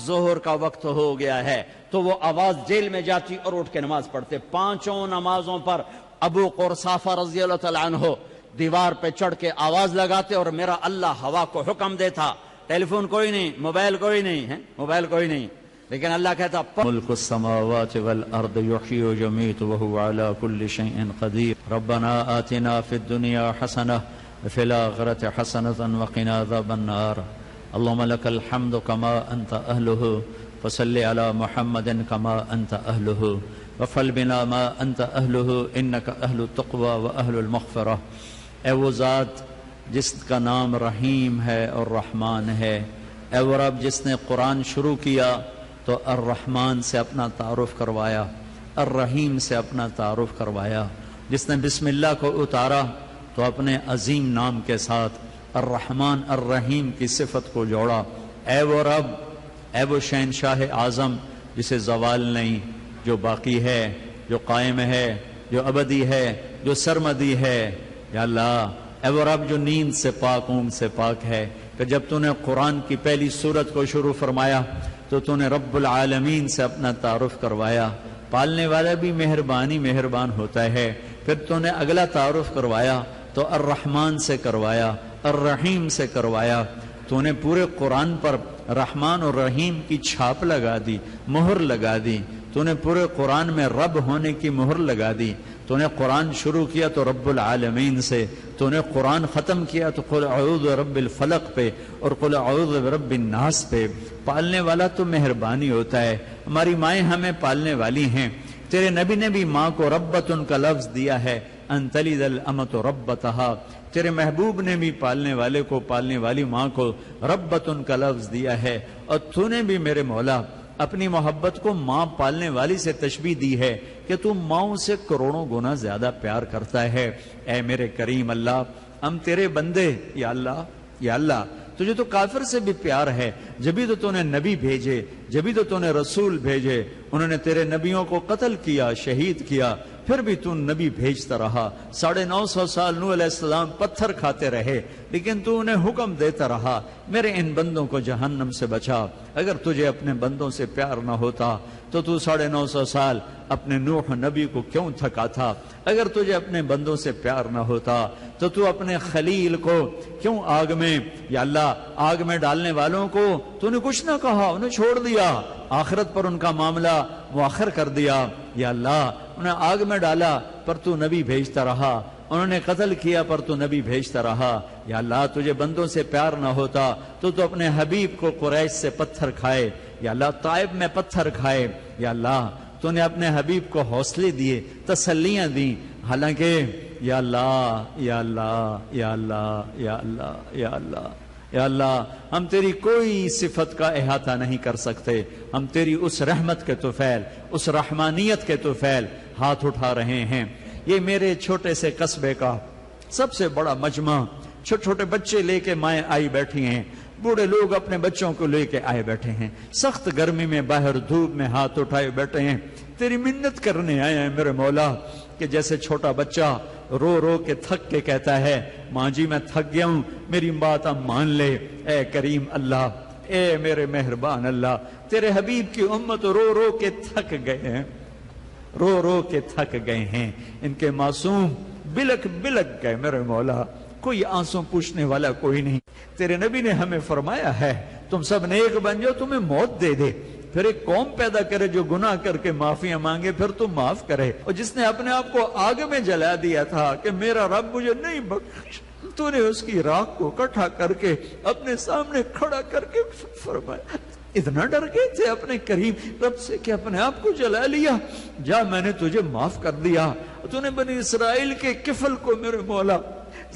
ظہر کا وقت ہو گیا ہے، تو وہ آواز جیل میں جاتی اور اٹھ کے نماز پڑھتے۔ پانچوں نمازوں پر ابو قرصافہ رضی اللہ تعالیٰ عنہ دیوار پہ چڑھ کے آواز لگاتے، اور میرا اللہ ہوا کو حکم دیتا، ٹیلی فون کوئی نہیں، موبائل کوئی نہیں ہے، موبائل کوئی نہیں، لیکن اللہ کہتا ملک السماوات والارض یحیی ویمیت وهو علی کل شیء قدیر ربنا آتنا فی الدنیا حسنہ وفی الآخرۃ حسنۃ وقنا عذاب النار اللهم لك الحمد كما انت اهله فصل على محمد كما انت اهله وفعل بنا ما انت اهله انك اهل التقوى واهل المغفرہ۔ اے وہ ذات جس کا نام رحیم ہے اور رحمان ہے، اے وہ رب جس نے قرآن شروع کیا تو الرحمن سے اپنا تعارف کروایا، الرحیم سے اپنا تعارف کروایا، جس نے بسم اللہ کو اتارا تو اپنے عظیم نام کے ساتھ الرحمن الرحیم کی صفت کو جوڑا۔ اے وہ رب، اے وہ شہنشاہ اعظم جسے زوال نہیں، جو باقی ہے، جو قائم ہے، جو ابدی ہے، جو سرمدی ہے۔ یا اللہ، اے وہ رب جو نیند سے پاک، اونگ سے پاک ہے، کہ جب تو نے قرآن کی پہلی سورت کو شروع فرمایا تو نے رب العالمین سے اپنا تعارف کروایا۔ پالنے والا بھی مہربان ہوتا ہے، پھر تو نے اگلا تعارف کروایا تو الرحمن سے کروایا، الرحیم سے کروایا۔ تو نے پورے قرآن پر رحمان اور رحیم کی چھاپ لگا دی، مہر لگا دی۔ تو نے پورے قرآن میں رب ہونے کی مہر لگا دی۔ تو نے قرآن شروع کیا تو رب العالمین سے، تو نے قرآن ختم کیا تو قل اعوذ برب الفلق پہ اور قل اعوذ برب الناس پہ۔ پالنے والا تو مہربانی ہوتا ہے، ہماری مائیں ہمیں پالنے والی ہیں۔ تیرے نبی نے بھی ماں کو ربتن کا لفظ دیا ہے، ان تلد الامۃ ربتہا۔ تیرے محبوب نے بھی پالنے والے کو، پالنے والی ماں کو ربتن کا لفظ دیا ہے، اور تو نے بھی میرے مولا اپنی محبت کو ماں پالنے والی سے تشبیہ دی ہے کہ تو ماؤں سے کروڑوں گنا زیادہ پیار کرتا ہے۔ اے میرے کریم اللہ، ہم تیرے بندے، یا اللہ، یا اللہ، تجھے تو کافر سے بھی پیار ہے، جبھی تو نے نبی بھیجے، جبھی تو نے رسول بھیجے۔ انہوں نے تیرے نبیوں کو قتل کیا، شہید کیا، پھر بھی تو نبی بھیجتا رہا۔ 950 سال نوح علیہ السلام پتھر کھاتے رہے، لیکن تو انہیں حکم دیتا رہا میرے ان بندوں کو جہنم سے بچا۔ اگر تجھے اپنے بندوں سے پیار نہ ہوتا تو 950 سال اپنے نوح نبی کو کیوں تھکا تھا؟ اگر تجھے اپنے بندوں سے پیار نہ ہوتا تو اپنے خلیل کو کیوں آگ میں، یا اللہ، آگ میں ڈالنے والوں کو تو نے کچھ نہ کہا، انہیں چھوڑ دیا، آخرت پر ان کا معاملہ مؤخر کر دیا۔ یا اللہ، انہیں آگ میں ڈالا پر تو نبی بھیجتا رہا، انہوں نے قتل کیا پر تو نبی بھیجتا رہا۔ یا اللہ، تجھے بندوں سے پیار نہ ہوتا تو اپنے حبیب کو قریش سے پتھر کھائے، یا اللہ طائف میں پتھر کھائے۔ یا اللہ، تو نے اپنے حبیب کو حوصلے دیے، تسلیاں دیں، حالانکہ یا اللہ، یا اللہ، یا اللہ، یا اللہ، یا اللہ، یا اللہ، ہم تیری کوئی صفت کا احاطہ نہیں کر سکتے۔ ہم تیری اس رحمت کے طفیل، اس رحمانیت کے طفیل ہاتھ اٹھا رہے ہیں۔ یہ میرے چھوٹے سے قصبے کا سب سے بڑا مجمع، چھوٹے چھوٹے بچے لے کے مائیں آئی بیٹھی ہیں، بوڑھے لوگ اپنے بچوں کو لے کے آئے بیٹھے ہیں، سخت گرمی میں باہر دھوپ میں ہاتھ اٹھائے بیٹھے ہیں، تیری منت کرنے آئے ہیں میرے مولا، کہ جیسے چھوٹا بچہ رو رو کے تھک کے کہتا ہے ماں جی میں تھک گیا ہوں، میری بات اب مان لے۔ اے کریم اللہ، اے میرے مہربان اللہ، تیرے حبیب کی امت رو رو کے تھک گئے ہیں، رو رو کے تھک گئے ہیں، ان کے معصوم بلک بلک گئے میرے مولا، کوئی آنسوں پوچھنے والا کوئی نہیں۔ تیرے نبی نے ہمیں فرمایا ہے تم سب نیک بن جاؤ، تمہیں موت دے دے، پھر ایک قوم پیدا کرے جو گناہ کر کے معافیاں مانگے، پھر تو معاف کرے۔ اور جس نے اپنے آپ کو آگ میں جلا دیا تھا کہ میرا رب مجھے نہیں بخش، تو نے اس کی راکھ کو اکٹھا کر کے اپنے سامنے کھڑا کر کے فرمایا، اتنا ڈر گئے تھے اپنے کریم رب سے کہ اپنے آپ کو جلا لیا، جا میں نے تجھے معاف کر دیا۔ تو نے بنی اسرائیل کے کفل کو میرے مولا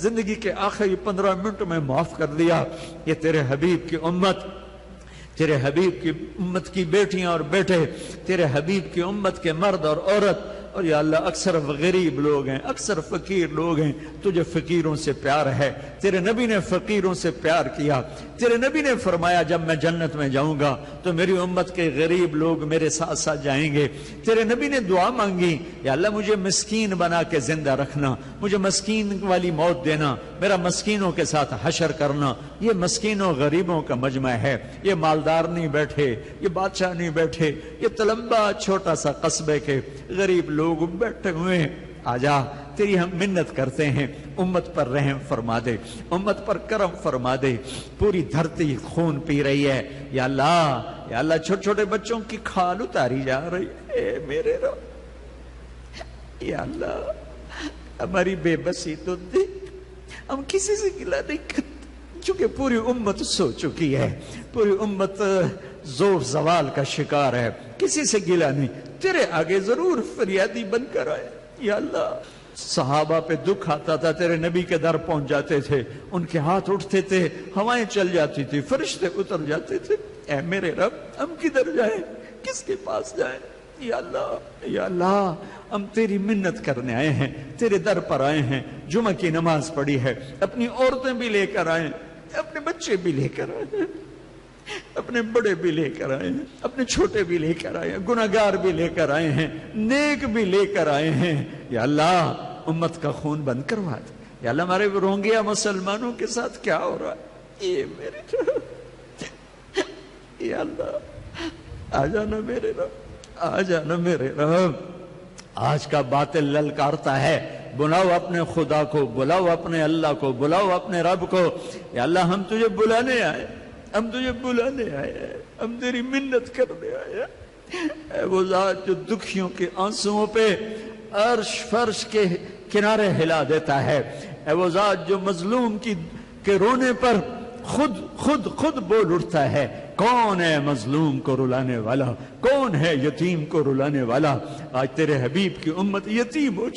زندگی کے آخری 15 منٹ میں معاف کر دیا۔ یہ تیرے حبیب کی امت، تیرے حبیب کی امت کی بیٹیاں اور بیٹے، تیرے حبیب کی امت کے مرد اور عورت اور یا اللہ اکثر غریب لوگ ہیں، اکثر فقیر لوگ ہیں، تجھے فقیروں سے پیار ہے، تیرے نبی نے فقیروں سے پیار کیا، تیرے نبی نے فرمایا جب میں جنت میں جاؤں گا تو میری امت کے غریب لوگ میرے ساتھ ساتھ جائیں گے۔ تیرے نبی نے دعا مانگی، یا اللہ مجھے مسکین بنا کے زندہ رکھنا، مجھے مسکین والی موت دینا، میرا مسکینوں کے ساتھ حشر کرنا۔ یہ مسکینوں غریبوں کا مجمع ہے، یہ مالدار نہیں بیٹھے، یہ بادشاہ نہیں بیٹھے، یہ تلمبا چھوٹا سا قصبے کے غریب لوگ بیٹھے ہوئے ہیں۔ آجا تیری ہم منت کرتے ہیں، امت پر رحم فرما دے، امت پر کرم فرما دے۔ پوری دھرتی خون پی رہی ہے، یا اللہ چھوٹے چھوٹے بچوں کی کھال اتاری جا رہی ہے، اے میرے رب، یا اللہ ہماری بے بسی تو دیکھ، ہم کسی سے گلہ نہیں کرتے، چونکہ پوری امت سو چکی ہے، پوری امت زور زوال کا شکار ہے، کسی سے گلہ نہیں، تیرے آگے ضرور فریادی بن کر آئے۔ یا اللہ صحابہ پہ دکھ آتا تھا، تیرے نبی کے در پہنچ جاتے تھے، ان کے ہاتھ اٹھتے تھے، ہوائیں چل جاتی تھی، فرشتے اتر جاتے تھے، اے میرے رب ہم کدھر جائیں، کس کے پاس جائیں؟ یا اللہ ہم تیری منت کرنے آئے ہیں، تیرے در پر آئے ہیں، جمعہ کی نماز پڑھی ہے، اپنی عورتیں بھی لے کر آئے ہیں، اپنے بچے بھی لے کر آئے ہیں، اپنے بڑے بھی لے کر آئے ہیں، اپنے چھوٹے بھی لے کر آئے ہیں، گناہگار بھی لے کر آئے ہیں، نیک بھی لے کر آئے ہیں۔ یا اللہ امت کا خون بند کروا دے، یا اللہ ہمارے روہنگیا مسلمانوں کے ساتھ کیا ہو رہا ہے، اے میرے رب، یا اللہ آ جانا میرے رب، آ جانا میرے رب۔ آج کا باطل للکارتا ہے، بلاؤ اپنے خدا کو، بلاؤ اپنے اللہ کو، بلاؤ اپنے رب کو۔ یا اللہ ہم تجھے بلانے آئے، ہم تجھے بلانے آئے ہیں، ہم تیری منت کرنے آئے ہیں۔ اے وہ ذات جو دکھیوں کے آنسوؤں پہ عرش فرش کے کنارے ہلا دیتا ہے، اے وہ ذات جو مظلوم کے رونے پر خود بول اٹھتا ہے، کون ہے مظلوم کو رلانے والا، کون ہے یتیم کو رلانے والا؟ آج تیرے حبیب کی امت یتیم ہو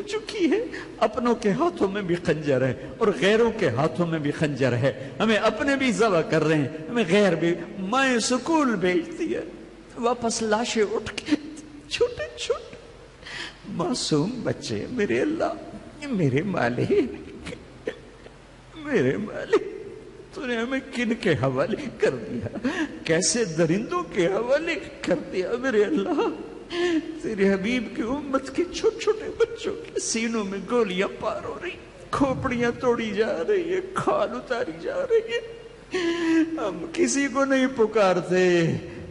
چکی ہے، اپنوں کے ہاتھوں میں بھی خنجر ہے اور غیروں کے ہاتھوں میں بھی خنجر ہے، ہمیں اپنے بھی ذبح کر رہے ہیں، ہمیں غیر بھی، مائیں سکول بھیجتی ہے، واپس لاشیں اٹھ کے، چھوٹے چھوٹے معصوم بچے، میرے اللہ، میرے مالک، تو نے ہمیں کن کے حوالے کر دیا، کیسے درندوں کے حوالے کر دیا میرے اللہ۔ تیرے حبیب کی امت کے چھوٹے چھوٹے بچوں کے سینوں میں گولیاں پار ہو رہی، کھوپڑیاں توڑی جا رہی ہے، کھال اتاری جا رہی ہے۔ ہم کسی کو نہیں پکارتے،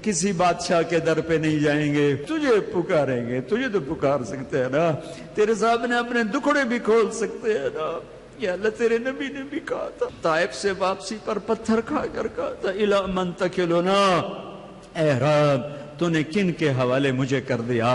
کسی بادشاہ کے در پہ نہیں جائیں گے، تجھے پکاریں گے، تجھے تو پکار سکتے ہیں نا، تیرے سامنے اپنے دکھڑے بھی کھول سکتے ہیں نا۔ یا اللہ تیرے نبی نے بھی کہا تھا، طائف سے واپسی پر پتھر کھا کر کہا تھا، اِلَا مَن تَكِلُنَا، اے رب تو نے کن کے حوالے مجھے کر دیا؟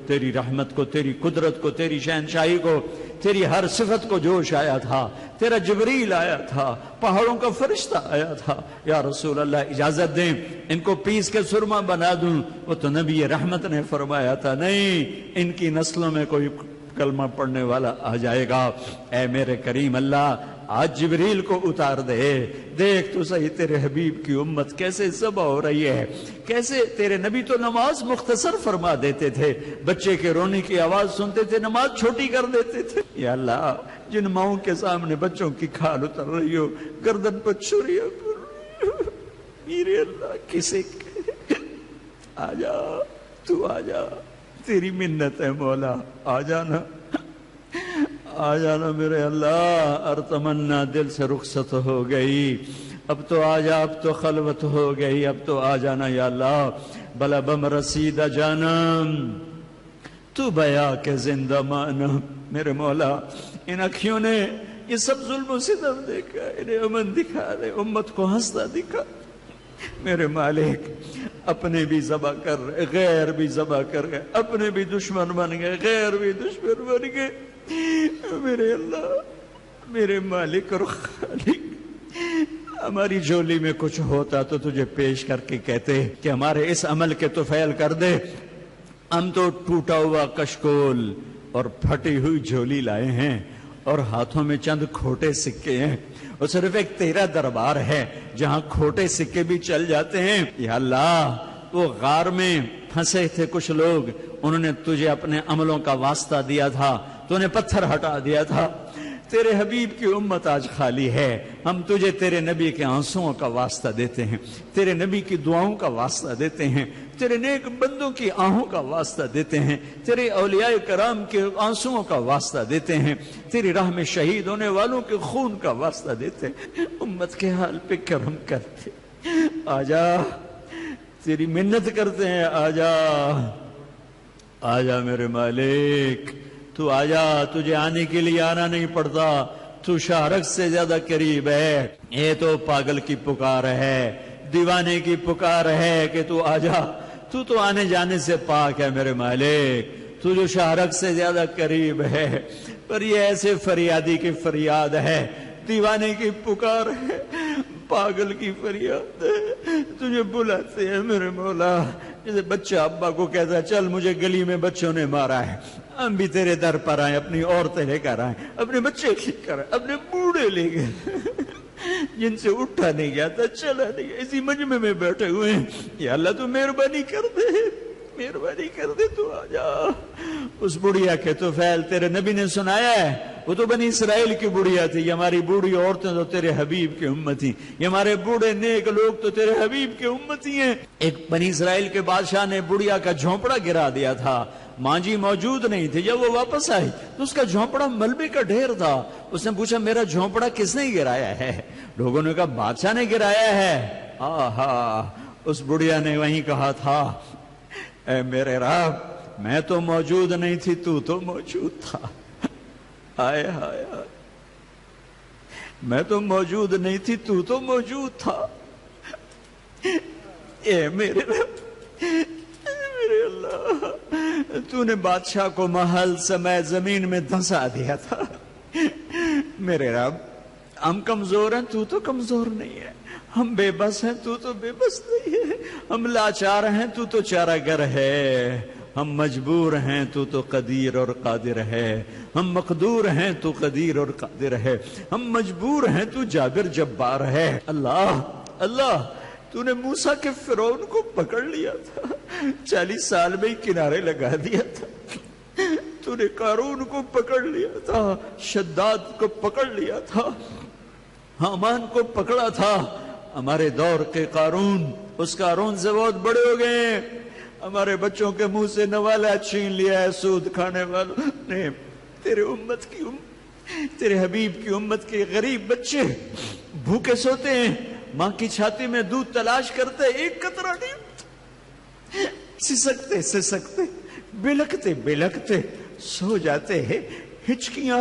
تیری رحمت کو، تیری قدرت کو، تیری شہنشاہی کو، تیری ہر صفت کو جوش آیا تھا، تیرا جبریل آیا تھا، پہاڑوں کا فرشتہ آیا تھا، یا رسول اللہ اجازت دیں ان کو پیس کے سرما بنا دوں؟ وہ تو نبی رحمت نے فرمایا تھا، نہیں، ان کی نسلوں میں کوئی کلمہ پڑھنے والا آ جائے گا۔ اے میرے کریم اللہ آج جبریل کو اتار دے، دیکھ تو صحیح تیرے حبیب کی امت کیسے ذبح ہو رہی ہے، کیسے تیرے نبی تو نماز مختصر فرما دیتے تھے، بچے کے رونے کی آواز سنتے تھے نماز چھوٹی کر دیتے تھے۔ یا اللہ جن ماؤں کے سامنے بچوں کی کھال اتر رہی ہو، گردن پر چھریاں کر رہی ہو، میرے اللہ کسے آ جا، تو آ جا، تیری منت ہے مولا، آ جانا، آ جانا میرے اللہ۔ اور تمنا دل سے رخصت ہو گئی، اب تو آ جا، اب تو خلوت ہو گئی، اب تو آ جانا یا اللہ۔ بلا بم رسیدہ جانم تو بیا کے زندہ مانم، میرے مولا ان اکھیوں نے یہ سب ظلم و ستم دیکھا، انہیں امن دکھا دے، امت کو ہنستا دکھا۔ میرے مالک اپنے بھی ذبح کر رہے، غیر بھی ذبح کر گئے، اپنے بھی دشمن بن گئے، غیر بھی دشمن بن گئے۔ میرے اللہ، میرے مالک اور خالق، ہماری جھولی میں کچھ ہوتا تو تجھے پیش کر کے کہتے کہ ہمارے اس عمل کے طفیل کر دے، ہم تو ٹوٹا ہوا کشکول اور پھٹی ہوئی جھولی لائے ہیں اور ہاتھوں میں چند کھوٹے سکے ہیں، اور صرف ایک تیرا دربار ہے جہاں کھوٹے سکے بھی چل جاتے ہیں۔ یا اللہ وہ غار میں پھنسے تھے کچھ لوگ، انہوں نے تجھے اپنے عملوں کا واسطہ دیا تھا، تو نے پتھر ہٹا دیا تھا۔ تیرے حبیب کی امت آج خالی ہے، ہم تجھے تیرے نبی کے آنسوؤں کا واسطہ دیتے ہیں، تیرے نبی کی دعاؤں کا واسطہ دیتے ہیں، تیرے نیک بندوں کی آہوں کا واسطہ دیتے ہیں، تیرے اولیاء کرام کے آنسوؤں کا واسطہ دیتے ہیں، تیری راہ میں شہید ہونے والوں کے خون کا واسطہ دیتے ہیں۔ امت کے حال پہ کرم کرتے، آجا تیری منت کرتے ہیں، آجا آجا میرے مالک، تو آجا، تجھے آنے کے لیے آنا نہیں پڑتا، تو شارک سے زیادہ قریب ہے۔ یہ تو پاگل کی پکار ہے، دیوانے کی پکار ہے کہ تو آجا، تو آنے جانے سے پاک ہے میرے مالک، تو جو شارک سے زیادہ قریب ہے۔ پر یہ ایسے فریادی کی فریاد ہے، دیوانے کی پکار ہے، پاگل کی فریاد ہے، تجھے بلاتے ہیں میرے مولا، جیسے بچہ ابا کو کہتا ہے چل مجھے گلی میں بچوں نے مارا ہے، ہم بھی تیرے در پر آئیں، اپنی عورتیں لے کر آئیں، اپنے بچے لے کر آئیں، اپنے بوڑھے لے گئے جن سے اٹھا نہیں جاتا، چلا نہیں، اسی مجمع میں بیٹھے ہوئے ہیں، یا اللہ تو مہربانی کر دے، مہربانی کر دے، تو آجا۔ اس بڑھیا کے تو فعل تیرے نبی نے سنایا ہے، وہ تو بنی اسرائیل کی بڑھیا تھی، یہ ہماری بوڑھی عورتیں تو تیرے حبیب کی امتی، یہ ہمارے بوڑھے نیک لوگ تو تیرے حبیب کے امتی ہیں۔ ایک بنی اسرائیل کے بادشاہ نے بڑھیا کا جھونپڑا گرا دیا تھا، ماں جی موجود نہیں تھی، جب وہ واپس آئی تو اس کا جھونپڑا ملبے کا ڈھیر تھا، اس نے پوچھا میرا جھونپڑا کس نے گرایا ہے؟ لوگوں نے کہا بادشاہ نے گرایا ہے۔ آہا، اس بڑھیا نے وہیں کہا تھا اے میرے رب، میں تو موجود نہیں تھی، تو موجود تھا، ہائے ہائے ہائے، میں تو موجود نہیں تھی، تو موجود تھا، اے میرے رب، میرے اللہ، تو نے بادشاہ کو محل سمیت زمین میں دھنسا دیا تھا۔ میرے رب، ہم کمزور ہیں، تو کمزور نہیں ہے، ہم بے بس ہیں، تو بے بس نہیں ہے، ہم لاچار ہیں، تو چارہ گر ہے، ہم مجبور ہیں، تو قدیر اور قادر ہے، ہم مقدور ہیں، تو قدیر اور قادر ہے، ہم مجبور ہیں، تو جابر جبار ہے۔ اللہ اللہ، تو نے موسیٰ کے فرعون کو پکڑ لیا تھا، 40 سال میں ہی کنارے لگا دیا تھا، تو نے قارون کو پکڑ لیا تھا، شداد کو پکڑ لیا تھا، حامان کو پکڑا تھا۔ ہمارے دور کے قارون اس قارون سے بہت بڑے ہو گئے ہیں، ہمارے بچوں کے منہ سے نوالا چھین لیا ہے سود کھانے والوں نے۔ تیرے امت کی تیرے حبیب کی امت کے غریب بچے بھوکے سوتے ہیں، ماں کی چھاتی میں دودھ تلاش کرتے، ایک قطرہ نہیں، سسکتے بلکتے سو جاتے ہیں، ہچکیاں،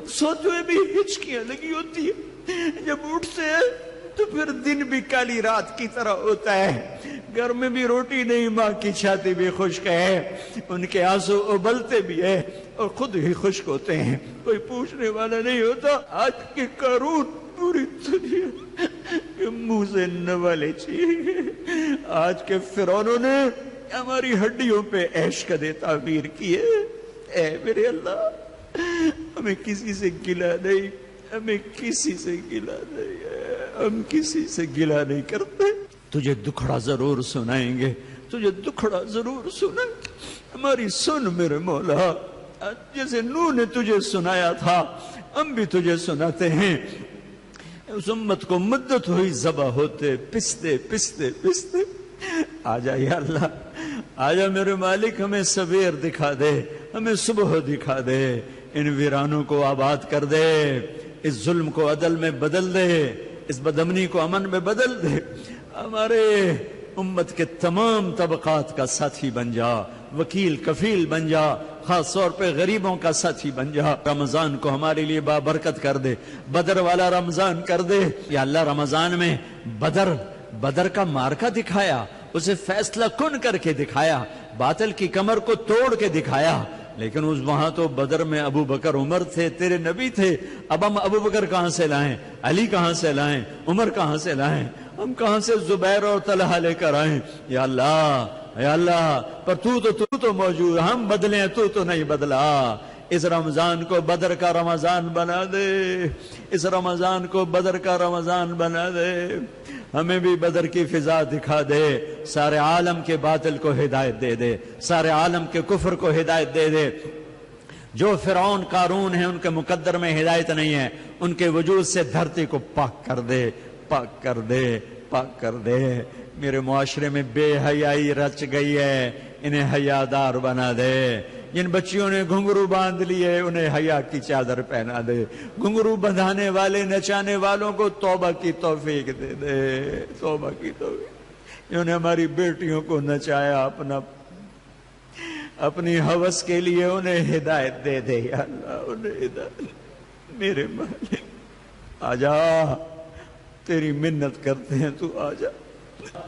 سوتے ہوئے بھی ہچکیاں لگی ہوتی ہیں، جب اٹھتے ہیں تو پھر دن بھی کالی رات کی طرح ہوتا ہے، گھر میں بھی روٹی نہیں، ماں کی چھاتی بھی خشک ہے، ان کے آنسو ابلتے بھی ہے اور خود ہی خشک ہوتے ہیں، کوئی پوچھنے والا نہیں ہوتا۔ آج کے قارون پوری دنیا کے منہ سے نوالے چاہیے، آج کے فرعونوں نے ہماری ہڈیوں پہ عیش قدے تعمیر کیے۔ اے میرے اللہ، ہمیں کسی سے گلہ نہیں، ہمیں کسی سے گلہ نہیں ہے، ہم کسی سے گلہ نہیں کرتے۔ تجھے دکھڑا ضرور سنائیں گے، تجھے دکھڑا ضرور سنائیں گے، ہماری سن میرے مولا، جیسے نوح نے تجھے سنایا تھا ہم بھی تجھے سناتے ہیں۔ اس امت کو مدت ہوئی ذبح ہوتے، پستے، آجا یا اللہ، آجا میرے مالک، ہمیں سویر دکھا دے، ہمیں صبح دکھا دے، ان ویرانوں کو آباد کر دے، اس ظلم کو عدل میں بدل دے، اس بدامنی کو امن میں بدل دے، ہمارے امت کے تمام طبقات کا ساتھی بن جا، وکیل کفیل بن جا، خاص طور پہ غریبوں کا ساتھی بن جا۔ رمضان کو ہمارے لیے بابرکت کر دے، بدر والا رمضان کر دے یا اللہ۔ رمضان میں بدر کا مارکا دکھایا، اسے فیصلہ کن کر کے دکھایا، باطل کی کمر کو توڑ کے دکھایا، لیکن اس وہاں تو بدر میں ابو بکر عمر تھے، تیرے نبی تھے، اب ہم ابو بکر کہاں سے لائیں، علی کہاں سے لائیں، عمر کہاں سے لائیں، ہم کہاں سے زبیر اور طلحہ لے کر آئیں؟ یا اللہ، یا اللہ، پر تو موجود، ہم بدلیں تو نہیں بدلا، اس رمضان کو بدر کا رمضان بنا دے، اس رمضان کو بدر کا رمضان بنا دے، ہمیں بھی بدر کی فضا دکھا دے، سارے عالم کے باطل کو ہدایت دے دے، سارے عالم کے کفر کو ہدایت دے دے۔ جو فرعون قارون ہیں ان کے مقدر میں ہدایت نہیں ہے، ان کے وجود سے دھرتی کو پاک کر دے، پاک کر دے، پاک کر دے۔ میرے معاشرے میں بے حیائی رچ گئی ہے، انہیں حیادار بنا دے۔ جن بچیوں نے گھنگرو باندھ لیے انہیں حیا کی چادر پہنا دے، گھنگرو بندھانے والے نچانے والوں کو توبہ کی توفیق دے دے، توبہ کی توفیق۔ انہوں نے ہماری بیٹیوں کو نچایا اپنی ہوس کے لیے، انہیں ہدایت دے دے یا اللہ، انہیں ہدایت۔ میرے مالک آجا، تیری منت کرتے ہیں، تو آجا۔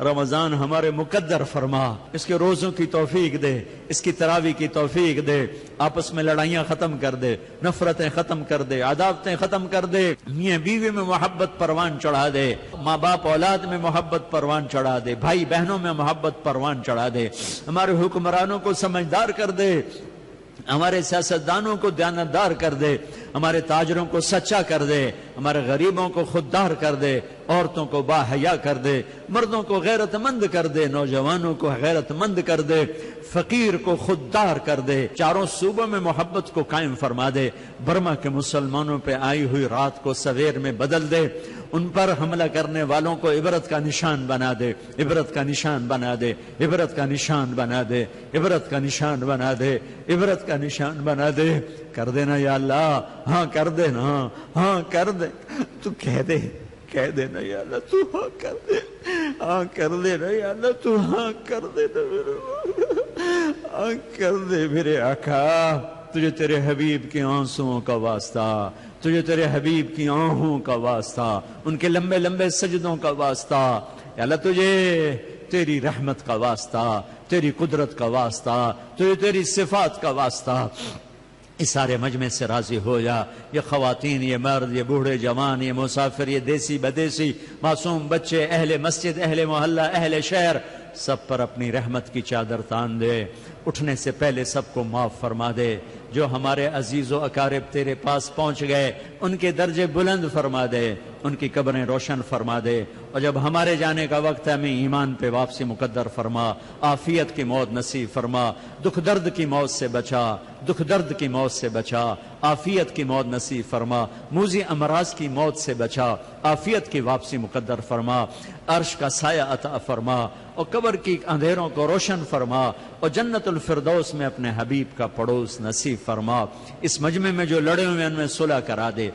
رمضان ہمارے مقدر فرما، اس کے روزوں کی توفیق دے، اس کی تراویح کی توفیق دے، آپس میں لڑائیاں ختم کر دے، نفرتیں ختم کر دے، عداوتیں ختم کر دے، میاں بیوی میں محبت پروان چڑھا دے، ماں باپ اولاد میں محبت پروان چڑھا دے، بھائی بہنوں میں محبت پروان چڑھا دے، ہمارے حکمرانوں کو سمجھدار کر دے، ہمارے سیاستدانوں کو دیانتدار کر دے، ہمارے تاجروں کو سچا کر دے، ہمارے غریبوں کو خوددار کر دے، عورتوں کو باحیا کر دے، مردوں کو غیرت مند کر دے، نوجوانوں کو غیرت مند کر دے، فقیر کو خوددار کر دے، چاروں صوبوں میں محبت کو قائم فرما دے، برما کے مسلمانوں پہ آئی ہوئی رات کو سویر میں بدل دے، ان پر حملہ کرنے والوں کو عبرت کا نشان بنا دے، عبرت کا نشان بنا دے، عبرت کا نشان بنا دے، عبرت کا نشان بنا دے، عبرت کا نشان بنا دے۔ کر دینا یا اللہ، ہاں کر دینا، ہاں کر دے، تو کہہ دے، کہہ دینا یا اللہ، تو ہاں کر دے، ہاں کر دینا یا اللہ، تو ہاں کر دینا میرے، ہاں کر دے میرے آقا۔ تجھے تیرے حبیب کے آنسوؤں کا واسطہ، تجھے تیرے حبیب کی آہوں کا واسطہ، ان کے لمبے لمبے سجدوں کا واسطہ، یا اللہ تجھے تیری رحمت کا واسطہ، تیری قدرت کا واسطہ، تجھے تیری صفات کا واسطہ، اس سارے مجمع سے راضی ہو جا۔ یہ خواتین، یہ مرد، یہ بوڑھے جوان، یہ مسافر، یہ دیسی بدیسی، معصوم بچے، اہل مسجد، اہل محلہ، اہل شہر، سب پر اپنی رحمت کی چادر تان دے۔ اٹھنے سے پہلے سب کو معاف فرما دے۔ جو ہمارے عزیز و اقارب تیرے پاس پہنچ گئے ان کے درجے بلند فرما دے، ان کی قبریں روشن فرما دے، اور جب ہمارے جانے کا وقت ہے ہمیں ایمان پہ واپسی مقدر فرما، عافیت کی موت نصیب فرما، دکھ درد کی موت سے بچا، دکھ درد کی موت سے بچا، عافیت کی موت نصیب فرما، موذی امراض کی موت سے بچا، عافیت کی واپسی مقدر فرما، عرش کا سایہ عطا فرما، اور قبر کی اندھیروں کو روشن فرما، اور جنت الفردوس میں اپنے حبیب کا پڑوس نصیب فرما۔ اس مجمع میں جو لڑے ہوئے ان میں صلح کرا دے۔